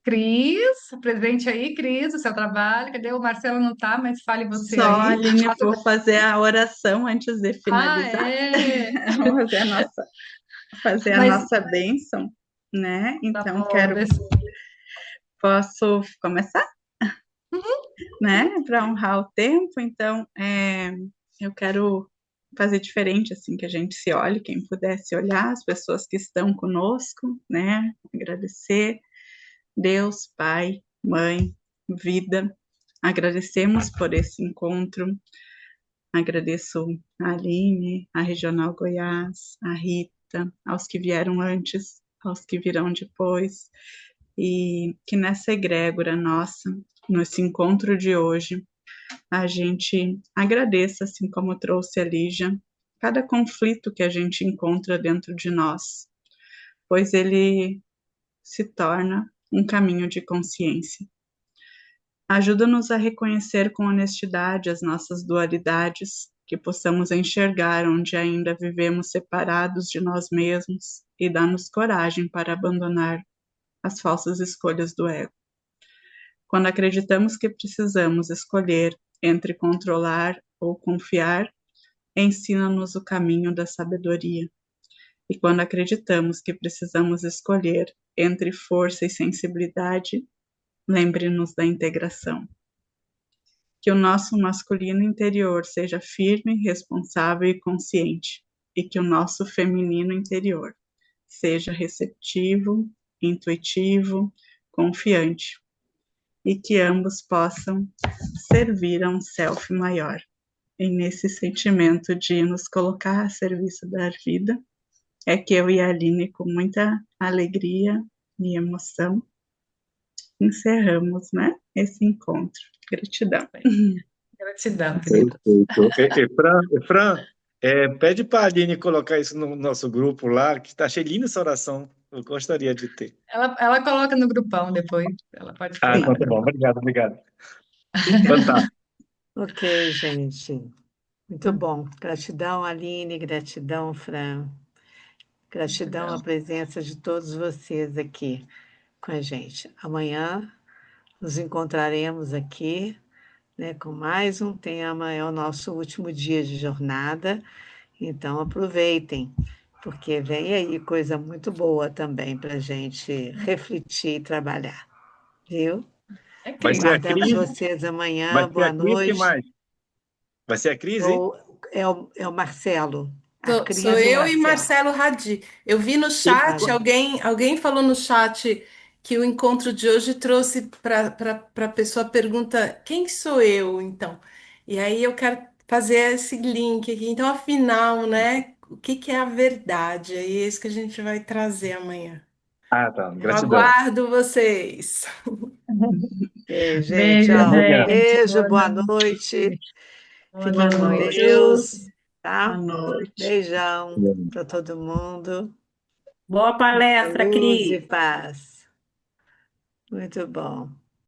Cris, presente aí, Cris, o seu trabalho. Cadê? O Marcelo não tá, mas fale você Só, aí. Aline, vou fazer a oração antes de Ah, finalizar. é. Vamos fazer a Mas nossa bênção, né? tá Então, bom. posso começar, né? Para honrar o tempo. Então, eu quero fazer diferente, assim, que a gente se olhe, quem pudesse olhar, as pessoas que estão conosco, né? Agradecer Deus, Pai, Mãe, vida. Agradecemos por esse encontro. Agradeço a Aline, a Regional Goiás, a Rita, aos que vieram antes, aos que virão depois, e que nessa egrégora nossa, nesse encontro de hoje, a gente agradeça, assim como trouxe a Lígia, cada conflito que a gente encontra dentro de nós, pois ele se torna um caminho de consciência. Ajuda-nos a reconhecer com honestidade as nossas dualidades, que possamos enxergar onde ainda vivemos separados de nós mesmos e dá-nos coragem para abandonar as falsas escolhas do ego. Quando acreditamos que precisamos escolher entre controlar ou confiar, ensina-nos o caminho da sabedoria. E quando acreditamos que precisamos escolher entre força e sensibilidade, lembre-nos da integração. que o nosso masculino interior seja firme, responsável e consciente, e que o nosso feminino interior seja receptivo, intuitivo, confiante, e que ambos possam servir a um self maior. E nesse sentimento de nos colocar a serviço da vida, é que eu e a Aline, com muita alegria e emoção, encerramos, né, esse encontro. Gratidão. Gratidão, querida. Perfeito. Fran, pede para a Aline colocar isso no nosso grupo lá, que está cheio linda essa oração. Eu gostaria de ter. Ela coloca no grupão depois. Ela pode Ah, colocar então no tá bom. grupão. Obrigado. Fantástico. Ok, gente. Muito bom. Gratidão, Aline, gratidão, Fran. Gratidão à presença de todos vocês aqui com a gente. Amanhã nos encontraremos aqui, né, com mais um tema. É o nosso último dia de jornada, então aproveitem, porque vem aí coisa muito boa também para a gente refletir e trabalhar, viu? É Vai ser a crise. Aguardamos crise? vocês Vai amanhã. ser a Boa crise, que noite. mais? Vai ser a crise? Ou é o Marcelo? A Sou Cris e o eu e Marcelo. Marcelo Radi. Eu vi no E- chat, alguém falou no chat que o encontro de hoje trouxe para a pessoa a pergunta: quem sou eu, então? E aí eu quero fazer esse link aqui. Então, afinal, né, o que que é a verdade? É isso que a gente vai trazer amanhã. Ah, tá. Eu Gratidão. aguardo vocês. Ok, gente, Beijo, Até ó, um amanhã. gente. beijo, Boa boa noite. noite. Boa Fiquem Boa com noite. noite. Deus, Boa tá? noite. Beijão para todo mundo. Boa palestra, Luz e Cris. paz. Muito bom.